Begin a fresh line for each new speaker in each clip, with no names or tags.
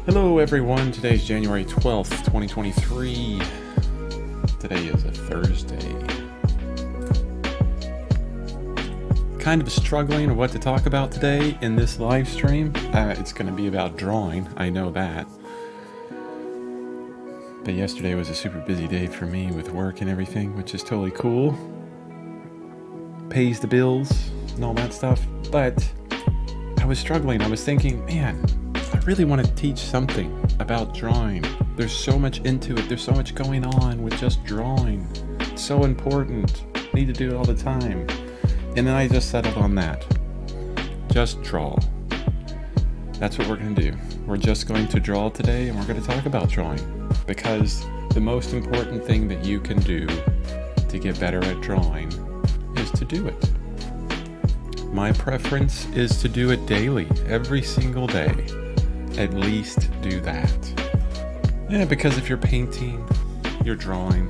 Hello everyone, today's January 12th, 2023. Today is a Thursday. Kind of struggling with what to talk about today in this live stream. It's going to be about drawing, I know that. But yesterday was a super busy day for me with work and everything, which is totally cool. Pays the bills and all that stuff. But I was struggling. I was thinking, man, I really want to teach something about drawing. There's so much into it. There's so much going on with just drawing. It's so important. Need to do it all the time. And then I just settled on that. Just draw. That's what we're going to do. We're just going to draw today, and we're going to talk about drawing. Because the most important thing that you can do to get better at drawing is to do it. My preference is to do it daily, every single day. At least do that. Yeah, because if you're painting, you're drawing.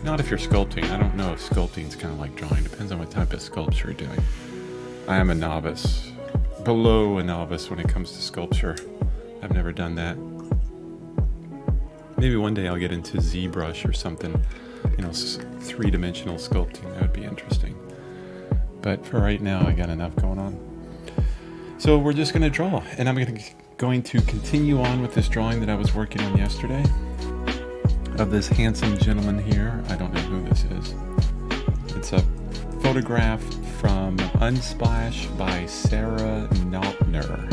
Not if you're sculpting. I don't know if sculpting is kind of like drawing. Depends on what type of sculpture you're doing. I am a novice. Below a novice when it comes to sculpture. I've never done that. Maybe one day I'll get into ZBrush or something. Three-dimensional sculpting. That would be interesting. But for right now, I got enough going on. So we're just going to draw. And I'm going to continue on with this drawing that I was working on yesterday of this handsome gentleman here. I don't know who this is. It's a photograph from Unsplash by Sarah Nautner.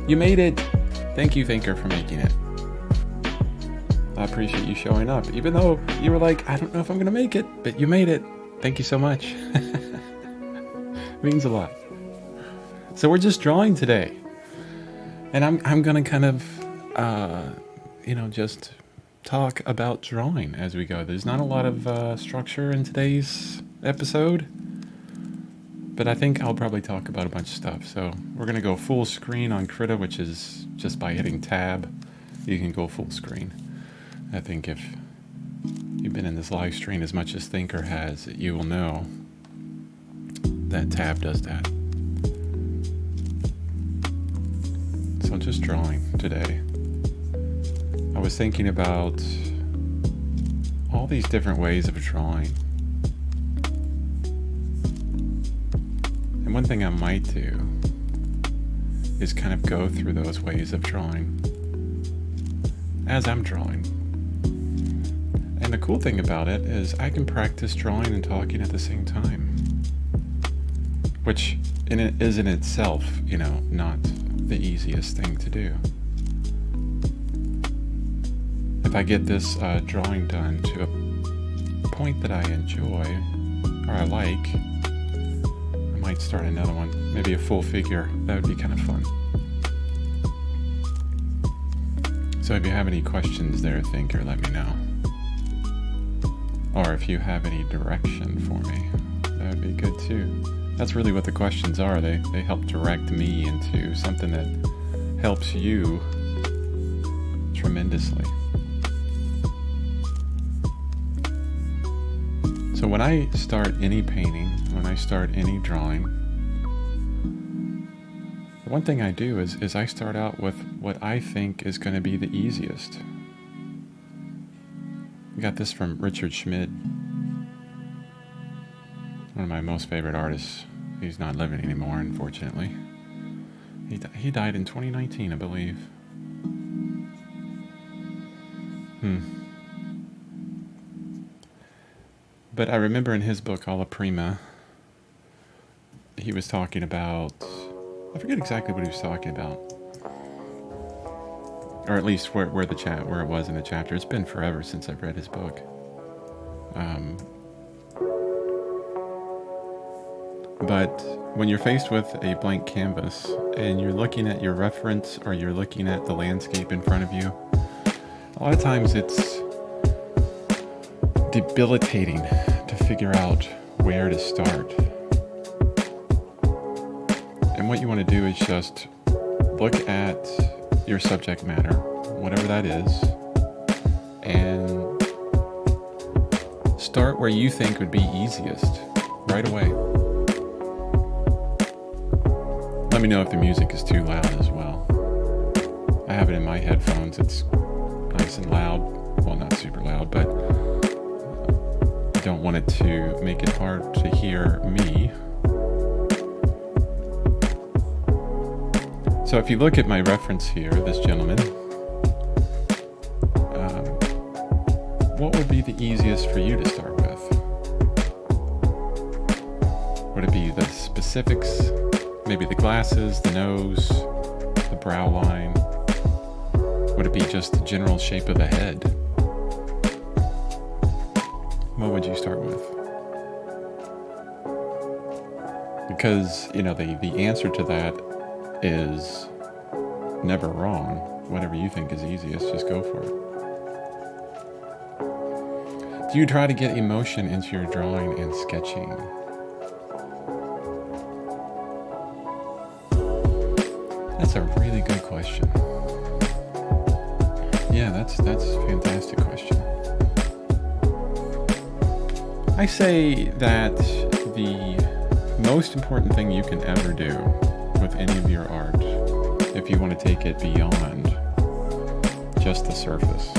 You made it! Thank you, Thinker, for making it. I appreciate you showing up, even though you were like, I don't know if I'm going to make it, but you made it. Thank you so much. Means a lot. So we're just drawing today. And I'm going to kind of, just talk about drawing as we go. There's not a lot of structure in today's episode, but I think I'll probably talk about a bunch of stuff. So we're going to go full screen on Krita, which is just by hitting tab, you can go full screen. I think if you've been in this live stream as much as Thinker has, you will know that tab does that. So just drawing today. I was thinking about all these different ways of drawing. And one thing I might do is kind of go through those ways of drawing as I'm drawing. And the cool thing about it is I can practice drawing and talking at the same time. Which is in itself, not the easiest thing to do. If I get this drawing done to a point that I enjoy or I like, I might start another one, maybe a full figure. That would be kind of fun. So if you have any questions there, Thinker, let me know. Or if you have any direction for me, that would be good too. That's really what the questions are. They help direct me into something that helps you tremendously. So when I start any painting, when I start any drawing, the one thing I do is I start out with what I think is going to be the easiest. I got this from Richard Schmid, one of my most favorite artists. He's not living anymore, unfortunately. He died in 2019, I believe. But I remember in his book, Alla Prima, he was talking about, I forget exactly what he was talking about. Or at least where it was in the chapter. It's been forever since I've read his book. But when you're faced with a blank canvas and you're looking at your reference or you're looking at the landscape in front of you, a lot of times it's debilitating to figure out where to start. And what you want to do is just look at your subject matter, whatever that is, and start where you think would be easiest right away. Let me know if the music is too loud as well. I have it in my headphones. It's nice and loud. Well, not super loud, but I don't want it to make it hard to hear me. So if you look at my reference here, this gentleman, what would be the easiest for you to start with? Would it be the specifics? Maybe the glasses, the nose, the brow line? Would it be just the general shape of the head? What would you start with? Because, the answer to that is never wrong. Whatever you think is easiest, just go for it. Do you try to get emotion into your drawing and sketching? That's a really good question. Yeah, that's a fantastic question. I say that the most important thing you can ever do with any of your art, if you want to take it beyond just the surface.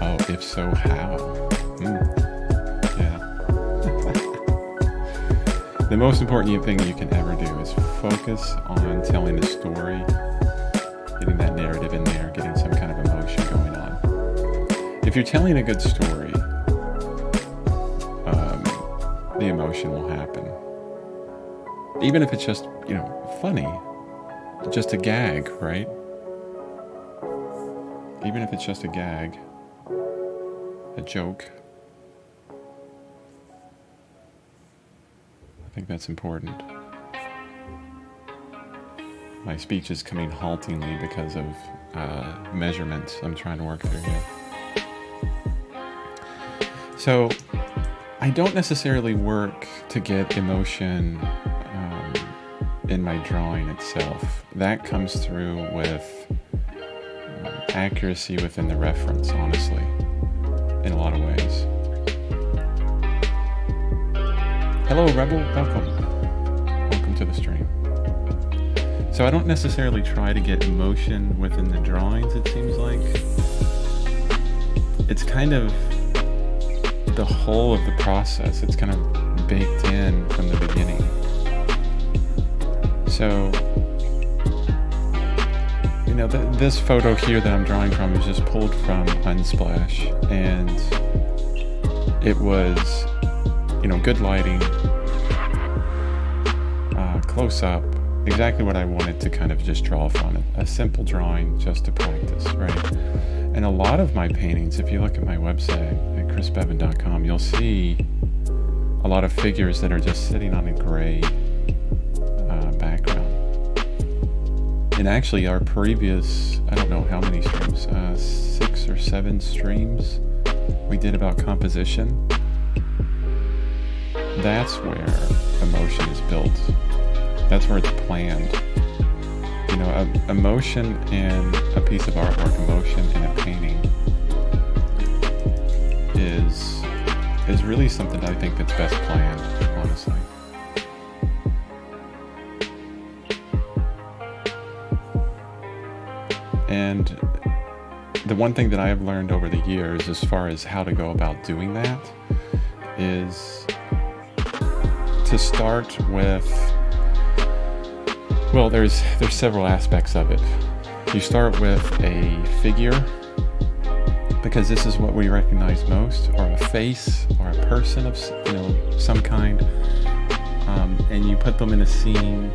Oh, if so, how? Yeah. The most important thing you can ever do is focus on telling a story, getting that narrative in there, getting some kind of emotion going on. If you're telling a good story, the emotion will happen. Even if it's just, funny, just a gag, right? Even if it's just a gag, a joke. I think that's important. My speech is coming haltingly because of measurements I'm trying to work through here. So, I don't necessarily work to get emotion in my drawing itself. That comes through with accuracy within the reference, honestly, in a lot of ways. Hello, Rebel. Welcome to the stream. So I don't necessarily try to get emotion within the drawings, it seems like. It's kind of the whole of the process. It's kind of baked in from the beginning. So, this photo here that I'm drawing from is just pulled from Unsplash, and it was, good lighting, close up, exactly what I wanted to kind of just draw from it. A simple drawing just to practice, right? And a lot of my paintings, if you look at my website at chrisbevan.com, you'll see a lot of figures that are just sitting on a gray background. And actually our previous, I don't know how many streams, 6 or 7 streams we did about composition. That's where emotion is built. That's where it's planned. Emotion in a piece of artwork, emotion in a painting is really something I think that's best planned, honestly. And the one thing that I have learned over the years as far as how to go about doing that is to start with, well, there's several aspects of it. You start with a figure, because this is what we recognize most, or a face, or a person of some kind, and you put them in a scene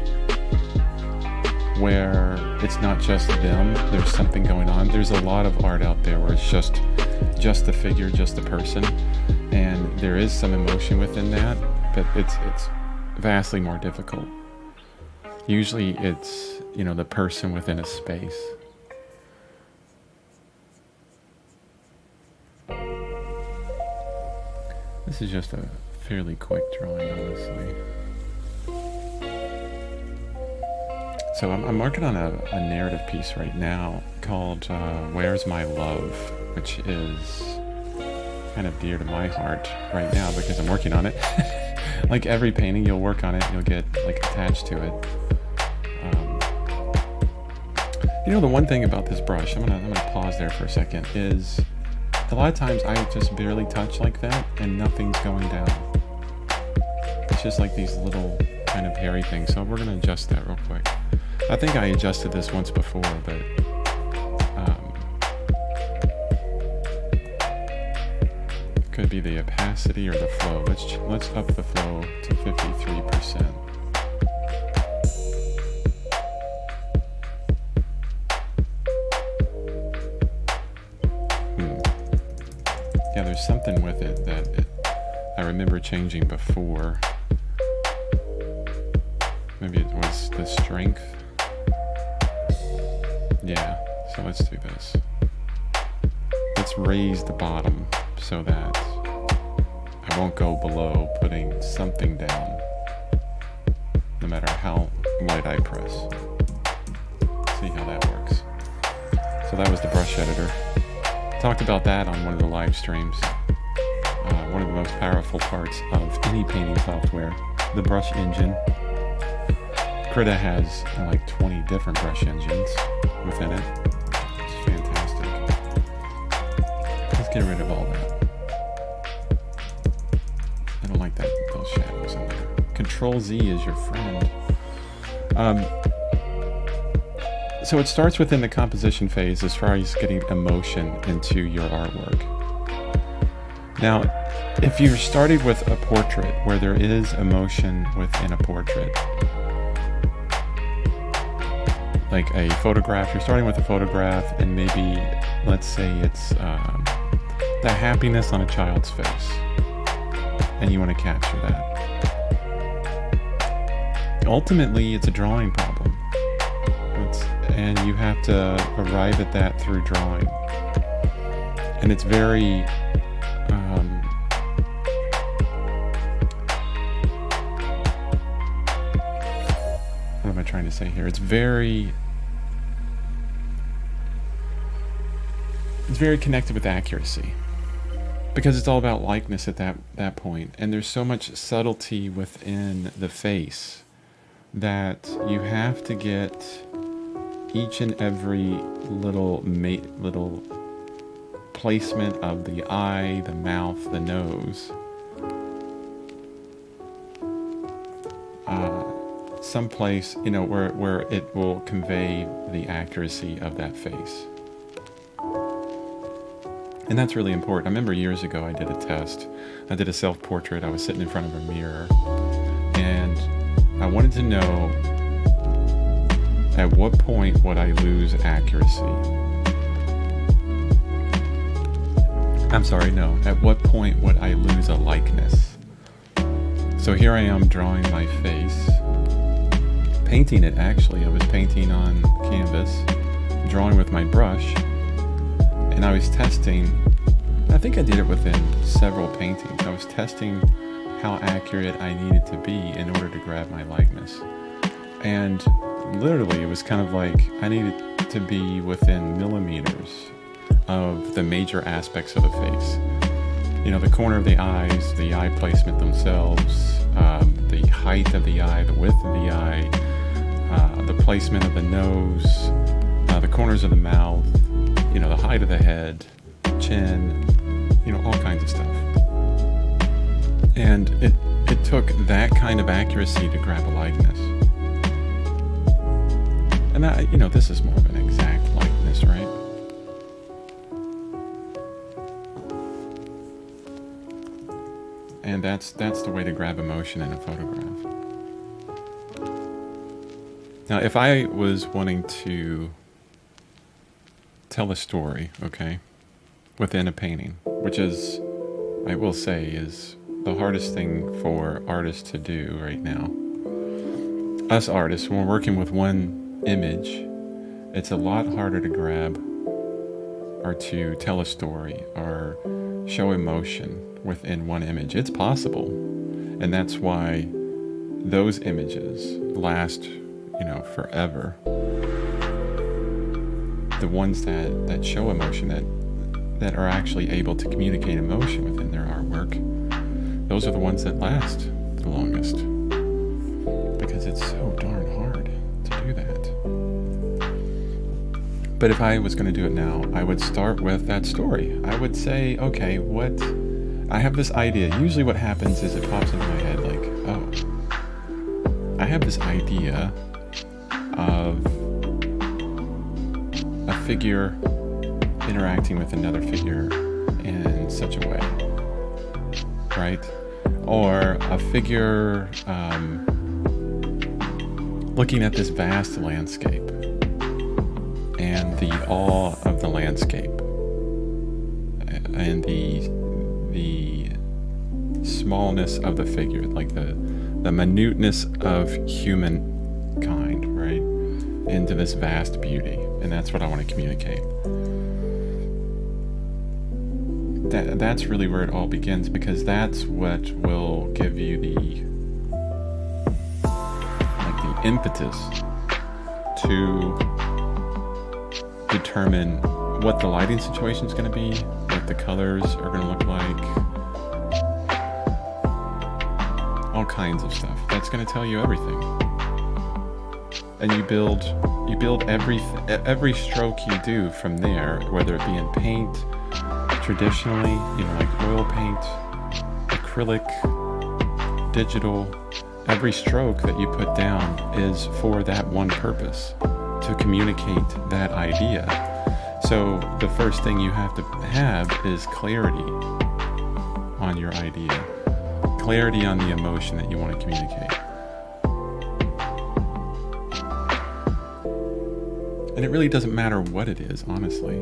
where it's not just them, there's something going on. There's a lot of art out there where it's just the figure, just the person, and there is some emotion within that, but it's vastly more difficult. Usually it's, the person within a space. This is just a fairly quick drawing, honestly. So I'm working on a narrative piece right now called Where's My Love, which is kind of dear to my heart right now because I'm working on it. Like every painting, you'll work on it, you'll get attached to it. You know, the one thing about this brush, I'm gonna pause there for a second, is a lot of times I just barely touch like that and nothing's going down. It's just like these little kind of hairy things. So we're gonna adjust that real quick. I think I adjusted this once before, but could be the opacity or the flow. Let's up the flow to 53%. Yeah, there's something with it that I remember changing before. Maybe it was the strength. Yeah, so let's do this. Let's raise the bottom so that I won't go below putting something down, no matter how light I press. See how that works. So that was the brush editor. Talked about that on one of the live streams. One of the most powerful parts of any painting software, the brush engine. Krita has like 20 different brush engines within it. It's fantastic. Let's get rid of all that. I don't like those shadows in there. Control Z is your friend. So it starts within the composition phase as far as getting emotion into your artwork. Now, if you're starting with a portrait where there is emotion within a portrait, like a photograph, you're starting with a photograph and maybe, let's say it's the happiness on a child's face, and you want to capture that. Ultimately, it's a drawing problem. And you have to arrive at that through drawing. And it's very what am I trying to say here? It's very connected with accuracy, because it's all about likeness at that point. And there's so much subtlety within the face that you have to get each and every little placement of the eye, the mouth, the nose, someplace, where it will convey the accuracy of that face. And that's really important. I remember years ago I did a test. I did a self-portrait. I was sitting in front of a mirror, and I wanted to know at what point would I lose accuracy? I'm sorry, no. At what point would I lose a likeness? So here I am drawing my face. Painting it, actually. I was painting on canvas, drawing with my brush, and I was testing. I think I did it within several paintings. I was testing how accurate I needed to be in order to grab my likeness. And literally, it was kind of like I needed to be within millimeters of the major aspects of the face. The corner of the eyes, the eye placement themselves, the height of the eye, the width of the eye, the placement of the nose, the corners of the mouth, the height of the head, chin, all kinds of stuff. And it took that kind of accuracy to grab a likeness. And that, this is more of an exact likeness, right? And that's the way to grab emotion in a photograph. Now, if I was wanting to tell a story, okay, within a painting, which is, I will say, is the hardest thing for artists to do right now. Us artists, when we're working with one image, it's a lot harder to grab or to tell a story or show emotion within one image. It's possible, and that's why those images last, forever. The ones that show emotion, that are actually able to communicate emotion within their artwork, those are the ones that last the longest, because it's so darn hard to do that. But if I was going to do it now, I would start with that story. I would say, okay, I have this idea. Usually what happens is it pops into my head like, oh, I have this idea of a figure interacting with another figure in such a way, right? Or a figure looking at this vast landscape and the awe of the landscape and the smallness of the figure, like the minuteness of humankind, right? Into this vast beauty. And that's what I want to communicate. That's really where it all begins, because that's what will give you the impetus to determine what the lighting situation is going to be, what the colors are going to look like, all kinds of stuff. That's going to tell you everything. And you build every stroke you do from there, whether it be in paint, traditionally, like oil paint, acrylic, digital. Every stroke that you put down is for that one purpose, to communicate that idea. So the first thing you have to have is clarity on your idea, clarity on the emotion that you want to communicate. And it really doesn't matter what it is, honestly.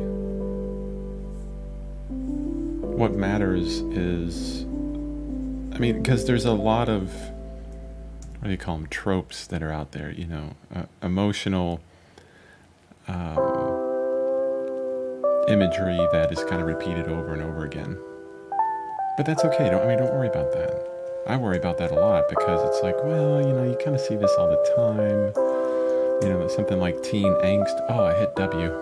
What matters is, because there's a lot of, what do you call them, tropes that are out there, emotional imagery that is kind of repeated over and over again. But that's okay. Don't worry about that. I worry about that a lot, because it's like, well, you kind of see this all the time. Something like teen angst. Oh, I hit W.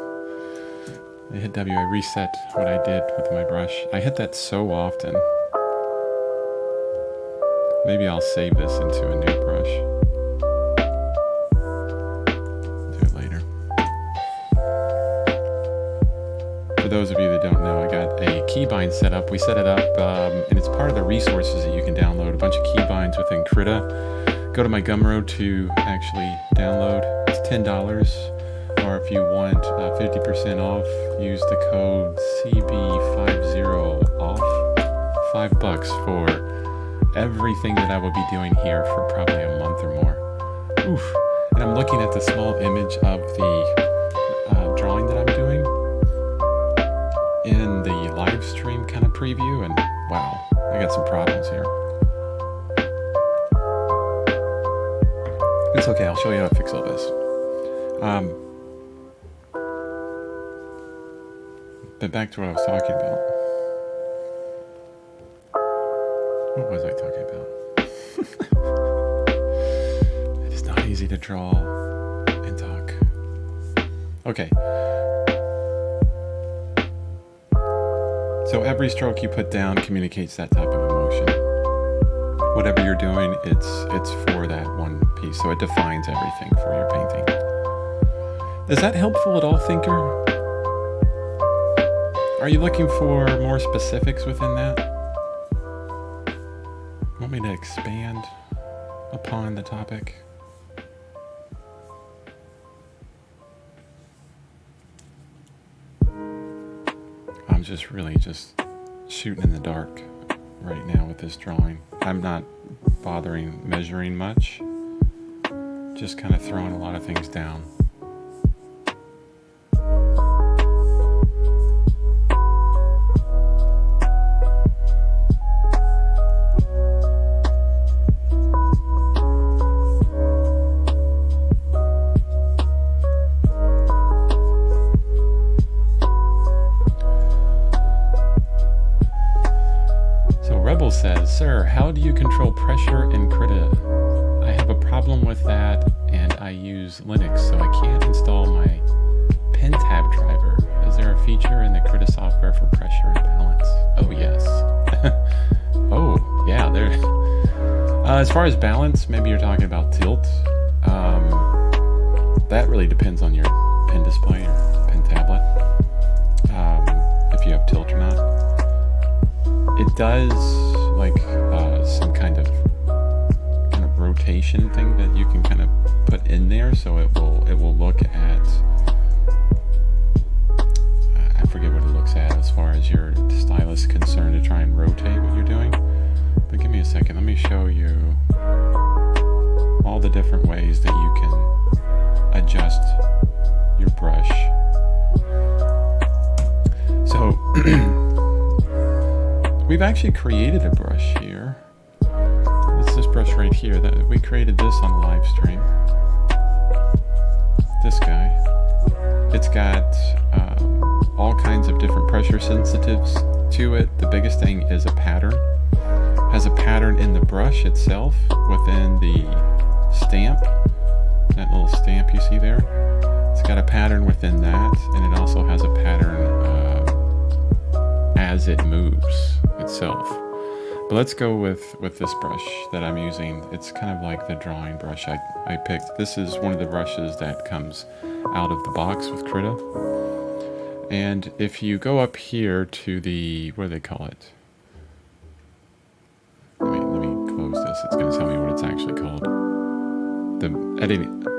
I reset what I did with my brush. I hit that so often. Maybe I'll save this into a new brush. Do it later. For those of you that don't know, I got a keybind set up. We set it up, and it's part of the resources that you can download. A bunch of keybinds within Krita. Go to my Gumroad to actually download. It's $10. Or if you want 50% off, use the code CB50 off. $5 for everything that I will be doing here for probably a month or more. Oof. And I'm looking at the small image of the drawing that I'm doing in the live stream kind of preview, and wow, I got some problems here. It's okay, I'll show you how to fix all this. But back to what I was talking about. What was I talking about? It is not easy to draw and talk. Okay. So every stroke you put down communicates that type of emotion. Whatever you're doing, it's for that one piece. So it defines everything for your painting. Is that helpful at all, thinker? Are you looking for more specifics within that? Want me to expand upon the topic? I'm just really shooting in the dark right now with this drawing. I'm not bothering measuring much, just kind of throwing a lot of things down. Says, sir, how do you control pressure in Krita? I have a problem with that, and I use Linux, so I can't install my pen tab driver. Is there a feature in the Krita software for pressure and balance? Oh, yes. Oh, yeah. There. As far as balance, maybe you're talking about tilt. That really depends on your pen display or pen tab. tilt or not. It does like some kind of rotation thing that you can kind of put in there, so it will look at I forget what it looks at as far as your stylus is concerned to try and rotate what you're doing. But give me a second, let me show you all the different ways that you can adjust your brush. So we've actually created a brush here. It's this brush right here that we created this on the live stream. This guy. It's got all kinds of different pressure sensitives to it. The biggest thing is a pattern. Has a pattern in the brush itself within the stamp. That little stamp you see there. It's got a pattern within that, and it also has a pattern as it moves itself. But let's go with this brush that I'm using. It's kind of like the drawing brush I picked. This is one of the brushes that comes out of the box with Krita. And if you go up here to the, what do they call it? Let me close this. It's going to tell me what it's actually called. The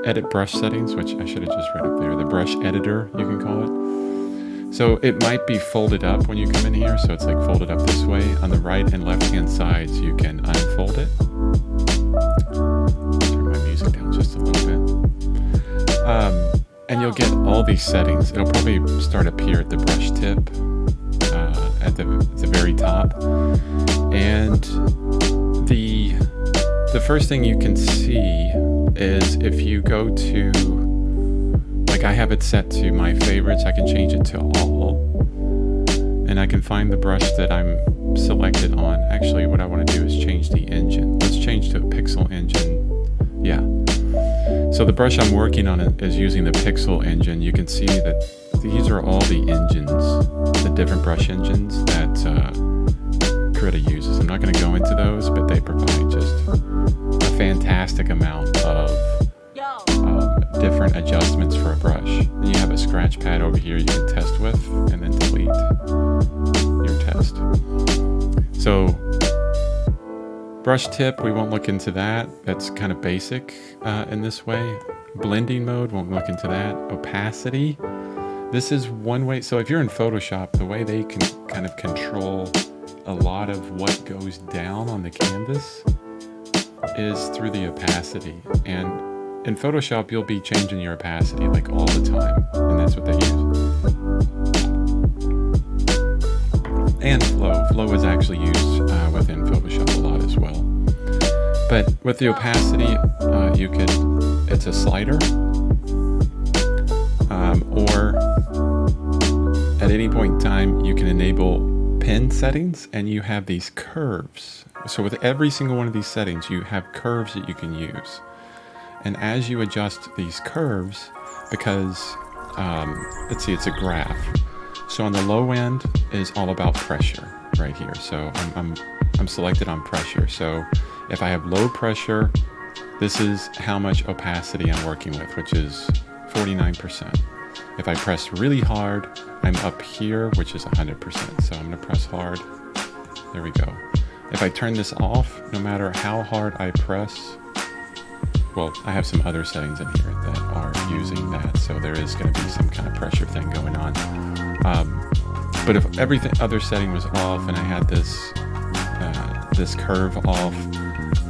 edit brush settings, which I should have just read up there. The brush editor, you can call it. So it might be folded up when you come in here. So it's like folded up this way. On the right and left hand sides, you can unfold it. Turn my music down just a little bit. And you'll get all these settings. It'll probably start up here at the brush tip, at the very top. And the first thing you can see is if you go to, like I have it set to my favorites, I can change it to all. And I can find the brush that I'm selected on. Actually, what I want to do is change the engine. Let's change to a pixel engine. Yeah. So the brush I'm working on is using the pixel engine. You can see that these are all the engines, the different brush engines that Krita uses. I'm not going to go into those, but they provide just a fantastic amount of different adjustments for a brush. Then you have a scratch pad over here you can test with, and then delete your test. So brush tip, we won't look into that. That's kind of basic in this way. Blending mode, won't look into that. Opacity, this is one way. So if you're in Photoshop, the way they can kind of control a lot of what goes down on the canvas is through the opacity. And in Photoshop, you'll be changing your opacity like all the time, and that's what they use. And flow. Flow is actually used within Photoshop a lot as well. But with the opacity, it's a slider, or at any point in time, you can enable pen settings, and you have these curves. So with every single one of these settings, you have curves that you can use. And as you adjust these curves, because, let's see, it's a graph. So on the low end is all about pressure right here. So I'm selected on pressure. So if I have low pressure, this is how much opacity I'm working with, which is 49%. If I press really hard, I'm up here, which is 100%. So I'm going to press hard. There we go. If I turn this off, no matter how hard I press, well, I have some other settings in here that are using that, so there is going to be some kind of pressure thing going on. But if everything other setting was off and I had this curve off,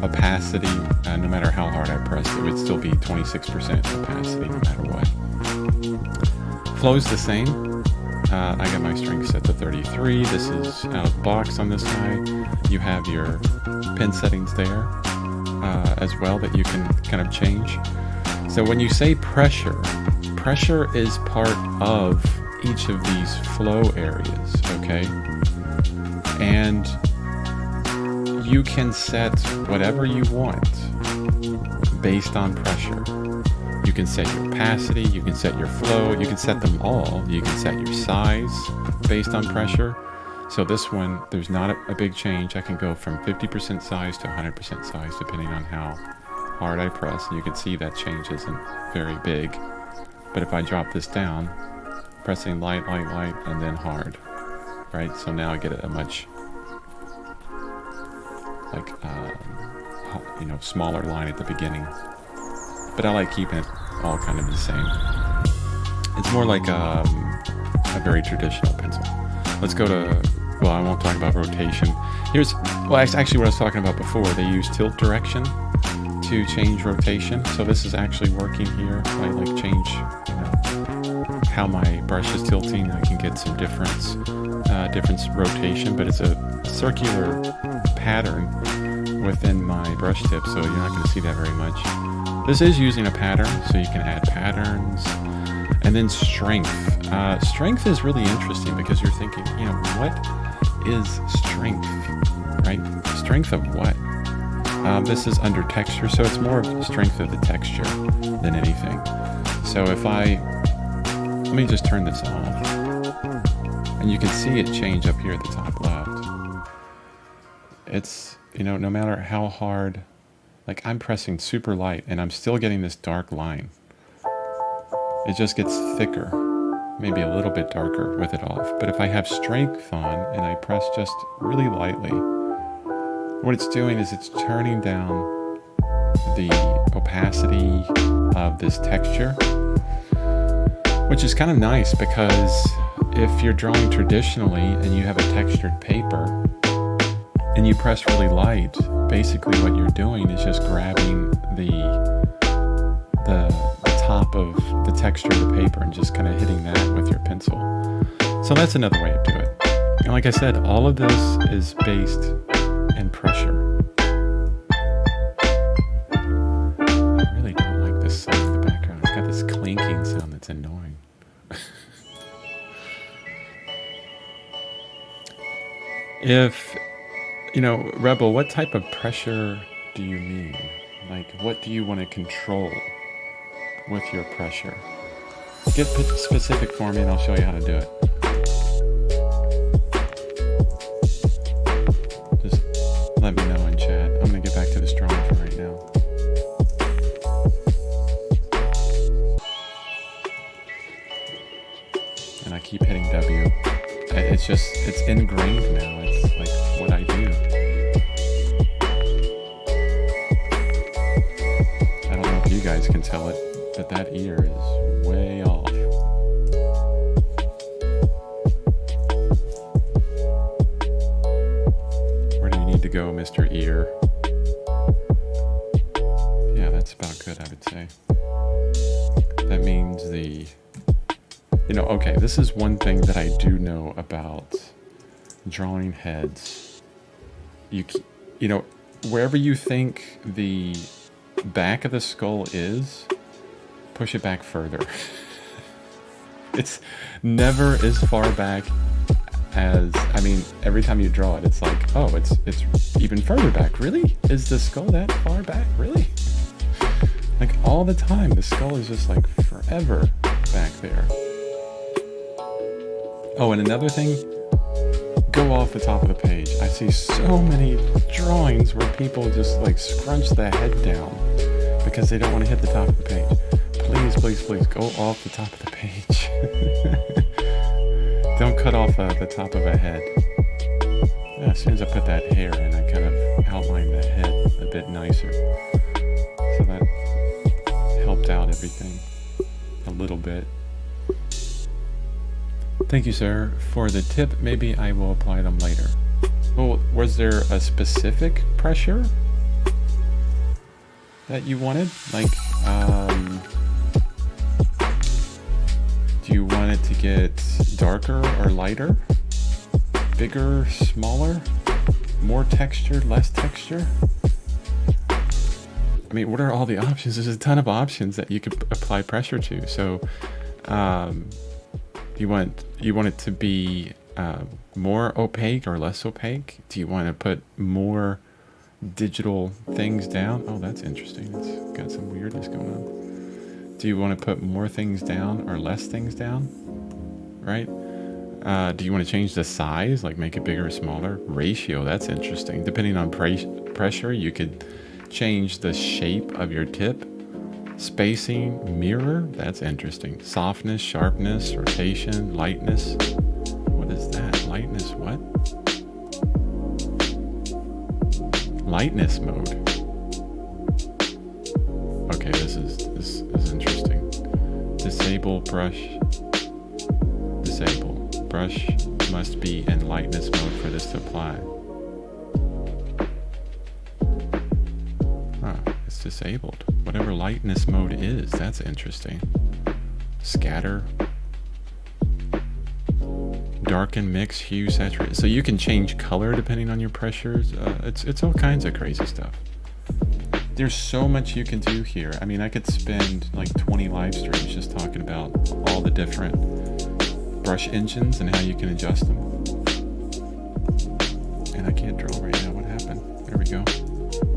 opacity, no matter how hard I pressed, it would still be 26% opacity no matter what. Flow's the same. I got my strength set to 33. This is out of the box on this guy. You have your pen settings there. As well that you can kind of change. So when you say pressure is part of each of these flow areas, okay? And you can set whatever you want based on pressure. You can set your opacity, you can set your flow, you can set them all. You can set your size based on pressure. So this one, there's not a big change. I can go from 50% size to 100% size depending on how hard I press. And you can see that change isn't very big. But if I drop this down, pressing light, and then hard, right? So now I get a much like smaller line at the beginning. But I like keeping it all kind of the same. It's more like a very traditional pencil. Let's go to, well, I won't talk about rotation. Actually what I was talking about before, they use tilt direction to change rotation. So this is actually working here. I like change how my brush is tilting. I can get some difference rotation, but it's a circular pattern within my brush tip, so you're not going to see that very much. This is using a pattern, so you can add patterns. And then strength. Strength is really interesting because you're thinking, what is strength, right? Strength of what? This is under texture, so it's more of strength of the texture than anything. So let me just turn this off. And you can see it change up here at the top left. It's, no matter how hard, like I'm pressing super light and I'm still getting this dark line. It just gets thicker, maybe a little bit darker with it off. But if I have strength on and I press just really lightly, what it's doing is it's turning down the opacity of this texture, which is kind of nice because if you're drawing traditionally and you have a textured paper and you press really light, basically what you're doing is just grabbing the top of the texture of the paper and just kind of hitting that with your pencil. So that's another way to do it. And like I said, all of this is based in pressure. I really don't like this sound in the background. It's got this clinking sound that's annoying. If, Rebel, what type of pressure do you mean? Like, what do you want to control with your pressure? Get specific for me and I'll show you how to do it. Just let me know in chat. I'm going to get back to this drawing for right now. And I keep hitting W. It's ingrained now. It's like what I do. I don't know if you guys can tell it, but that ear is way off. Where do you need to go, Mr. Ear? Yeah, that's about good, I would say. That means okay, this is one thing that I do know about drawing heads. Wherever you think the back of the skull is, push it back further. It's never as far back as, every time you draw it, it's like, oh, it's even further back. Really? Is the skull that far back? Really? Like all the time, the skull is just like forever back there. Oh, and another thing, go off the top of the page. I see so many drawings where people just like scrunch the head down because they don't want to hit the top of the page. Please, please, please go off the top of the page. Don't cut off the top of a head. Yeah, as soon as I put that hair in, I kind of outlined the head a bit nicer. So that helped out everything a little bit. Thank you, sir. For the tip, maybe I will apply them later. Well, was there a specific pressure that you wanted? Like, do you want it to get darker or lighter? Bigger, smaller? More texture, less texture? What are all the options? There's a ton of options that you could apply pressure to. So, you want it to be more opaque or less opaque? Do you want to put more digital things down? Oh, that's interesting. It's got some weirdness going on. Do you want to put more things down or less things down? Right? Do you want to change the size, like make it bigger or smaller? Ratio, that's interesting. Depending on pressure, you could change the shape of your tip. Spacing, mirror, that's interesting. Softness, sharpness, rotation, lightness. What is that? lightness, what? Lightness mode. Okay, this is interesting. Disable brush. Disable. Brush must be in lightness mode for this to apply. Huh, it's disabled. Whatever lightness mode is, that's interesting. Scatter. Darken, mix, hue, saturate. So you can change color depending on your pressures. It's all kinds of crazy stuff. There's so much you can do here. I mean, I could spend like 20 live streams just talking about all the different brush engines and how you can adjust them. And I can't draw right now. What happened? There we go.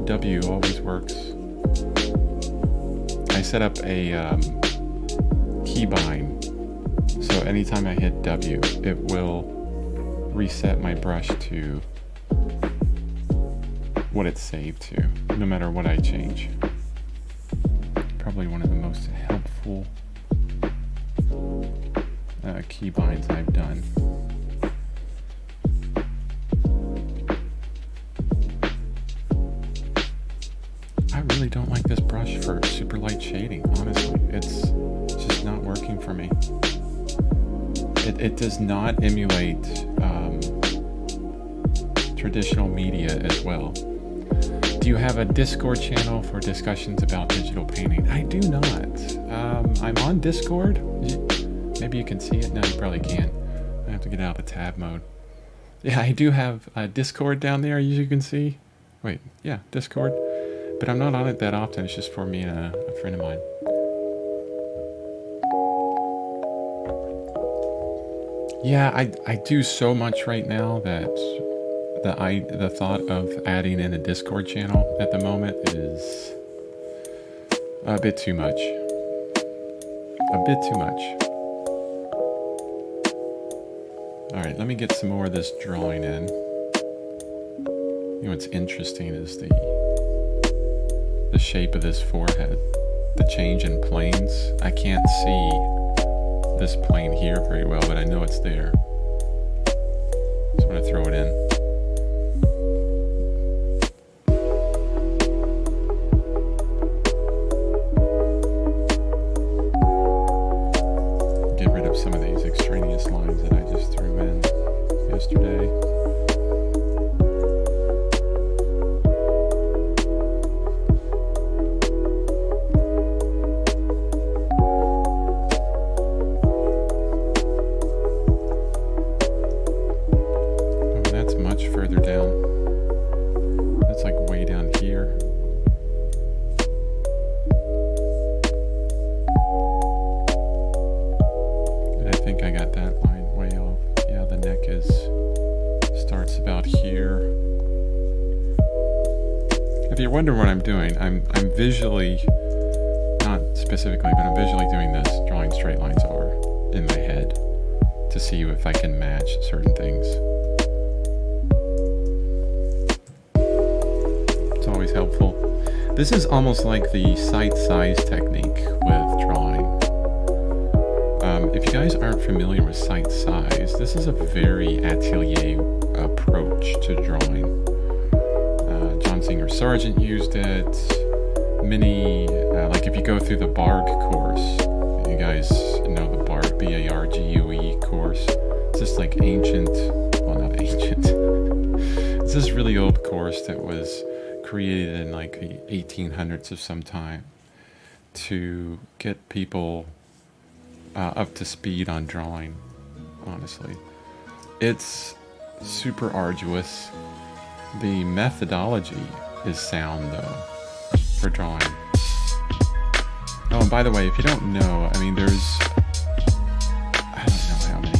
W always works. I set up a keybind. So anytime I hit W, it will reset my brush to what it's saved to, no matter what I change. Probably one of the most helpful keybinds I've done. I really don't like this brush for super light shading, honestly. It's just not working for me. It does not emulate traditional media as well. Do you have a Discord channel for discussions about digital painting? I do not. I'm on Discord. Maybe you can see it. No, you probably can't. I have to get out of tab mode. Yeah, I do have a Discord down there, as you can see. Wait, yeah, Discord. But I'm not on it that often. It's just for me and a friend of mine. Yeah, I do so much right now that the thought of adding in a Discord channel at the moment is a bit too much. A bit too much. All right, let me get some more of this drawing in. You know what's interesting is the shape of this forehead, the change in planes. I can't see this plane here very well, but I know it's there. So I'm going to throw it in. Get rid of some of these extraneous lines that I just threw in yesterday. Further down. That's like way down here. And I think I got that line way off. Yeah, the neck starts about here. If you're wondering what I'm doing, I'm visually, not specifically, but I'm visually doing this, drawing straight lines over in my head to see if I can match certain things. Always helpful. This is almost like the sight size technique with drawing. If you guys aren't familiar with sight size, this is a very atelier approach to drawing. John Singer Sargent used it. Many, like if you go through the BARG course, you guys know the BARG, B-A-R-G-U-E course. It's just like ancient, well not ancient, it's this really old course that was created in like the 1800s of some time to get people up to speed on drawing. Honestly, it's super arduous. The methodology is sound though for drawing. Oh, and by the way, if you don't know, I mean, I don't know how many.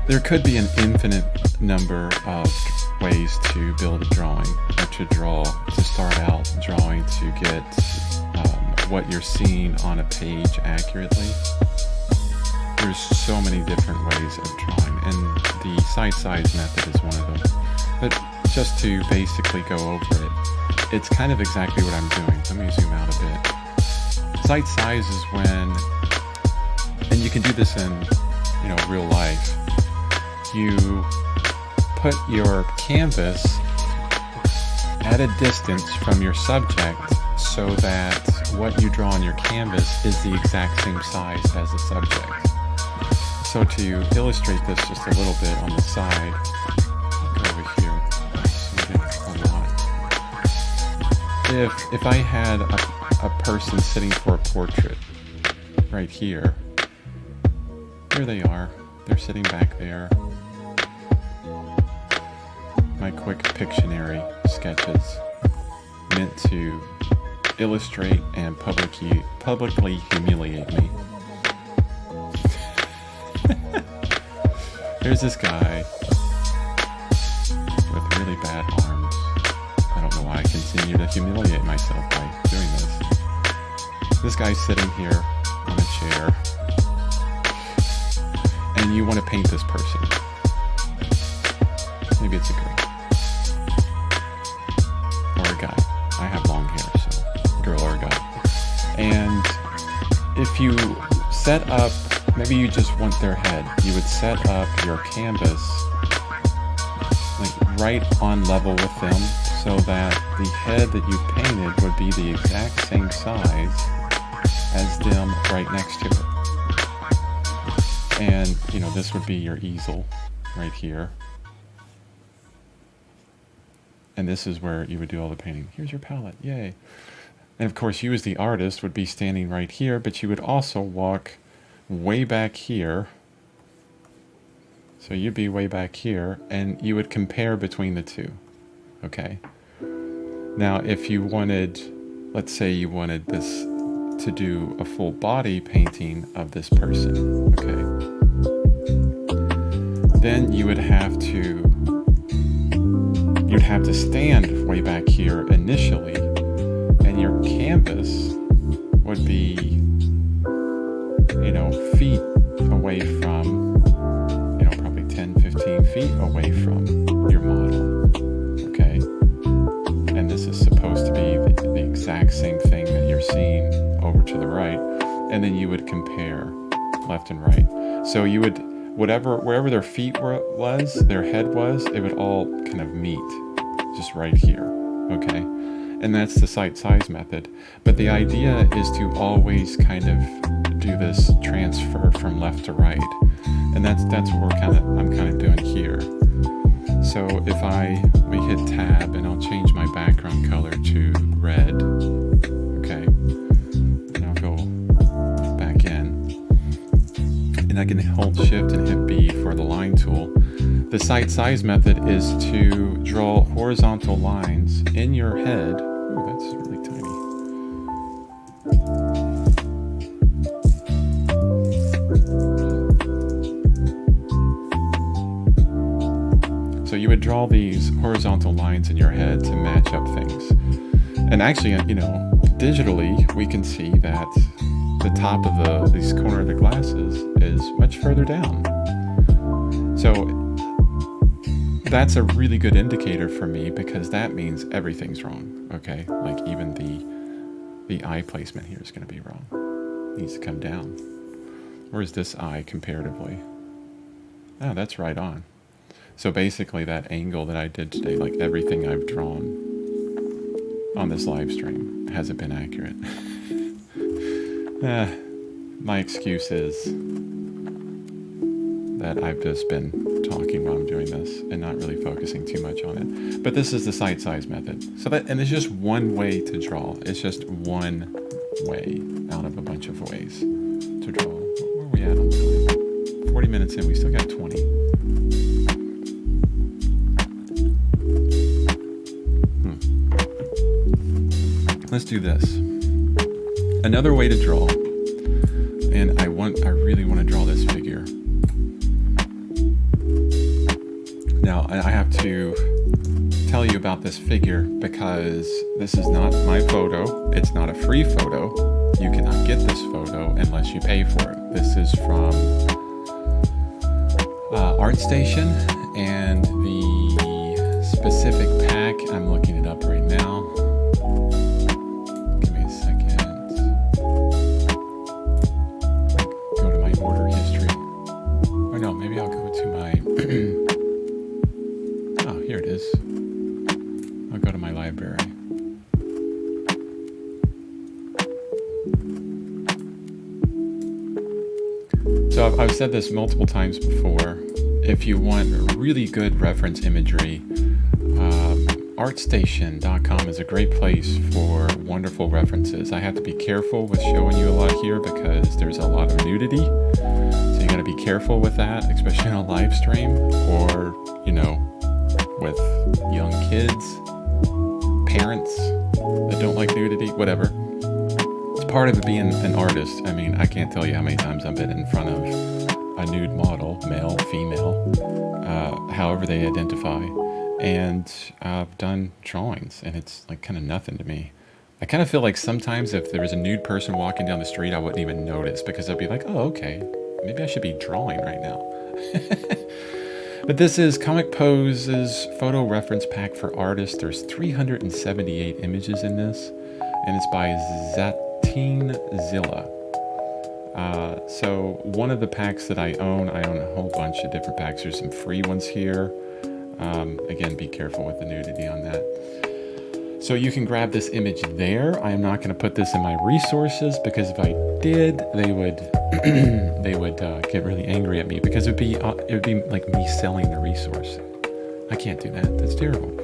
There could be an infinite number of ways to build a drawing, or to draw, to start out drawing, to get what you're seeing on a page accurately. There's so many different ways of drawing, and the sight size method is one of them. But just to basically go over it, it's kind of exactly what I'm doing. Let me zoom out a bit. Sight size is when, and you can do this in, real life, you put your canvas at a distance from your subject so that what you draw on your canvas is the exact same size as the subject. So to illustrate this just a little bit on the side, go over here, a lot. If I had a person sitting for a portrait right here they are. They're sitting back there. My quick Pictionary sketches meant to illustrate and publicly humiliate me. There's this guy with really bad arms. I don't know why I continue to humiliate myself by doing this. This guy's sitting here on a chair, and you want to paint this person. Maybe it's a girl. Or a guy. I have long hair, so girl or a guy. And if you set up, maybe you just want their head, you would set up your canvas like right on level with them so that the head that you painted would be the exact same size as them right next to it. And, you know, this would be your easel right here. And this is where you would do all the painting. Here's your palette, yay. And of course, you as the artist would be standing right here, but you would also walk way back here. So you'd be way back here, and you would compare between the two, okay? Now, if you wanted, let's say you wanted this to do a full body painting of this person, okay? Then you would have to, you'd have to stand way back here initially, and your canvas would be, you know, feet away from, you know, probably 10, 15 feet away from your model, okay? And this is supposed to be the exact same thing that you're seeing over to the right, and then you would compare left and right. So you would, wherever their feet was, their head was, it would all kind of meet just right here, okay? And that's the sight size method. But the idea is to always kind of do this transfer from left to right, and that's what I'm kind of doing here. So if we hit tab, and I'll change my background color to red, okay, and I'll go back in, and I can hold shift and hit B for the line tool. The sight size method is to draw horizontal lines in your head. Ooh, that's really tiny. So you would draw these horizontal lines in your head to match up things. And actually, you know, digitally, we can see that the top of this corner of the glasses is much further down. So that's a really good indicator for me, because that means everything's wrong, okay? Like even the eye placement here is going to be wrong. It needs to come down. Where's this eye comparatively? Oh, that's right on. So basically that angle that I did today, like everything I've drawn on this live stream hasn't been accurate. My excuse is that I've just been talking while I'm doing this and not really focusing too much on it. But this is the sight size method. So and it's just one way to draw. It's just one way out of a bunch of ways to draw. Where are we at on time? 40 minutes in, we still got 20. Let's do this. Another way to draw, and I really want to draw this figure. Now, I have to tell you about this figure because this is not my photo. It's not a free photo. You cannot get this photo unless you pay for it. This is from ArtStation, and the specific pack, I'm looking it up right now. Give me a second. Go to my order history. Or no, maybe I'll go to my is. I'll go to my library. So I've said this multiple times before. If you want really good reference imagery, artstation.com is a great place for wonderful references. I have to be careful with showing you a lot here because there's a lot of nudity. So you got to be careful with that, especially on a live stream or, with young kids, parents that don't like nudity, whatever. It's part of being an artist. I mean, I can't tell you how many times I've been in front of a nude model, male, female, however they identify. And I've done drawings, and it's like kind of nothing to me. I kind of feel like sometimes if there was a nude person walking down the street, I wouldn't even notice because I'd be like, oh, okay, maybe I should be drawing right now. But this is Comic Pose's photo reference pack for artists. There's 378 images in this, and it's by Zatinzilla. So one of the packs that I own a whole bunch of different packs. There's some free ones here. Again, be careful with the nudity on that. So you can grab this image there. I am not going to put this in my resources because if I did, they would get really angry at me because it would be like me selling the resource. I can't do that. That's terrible.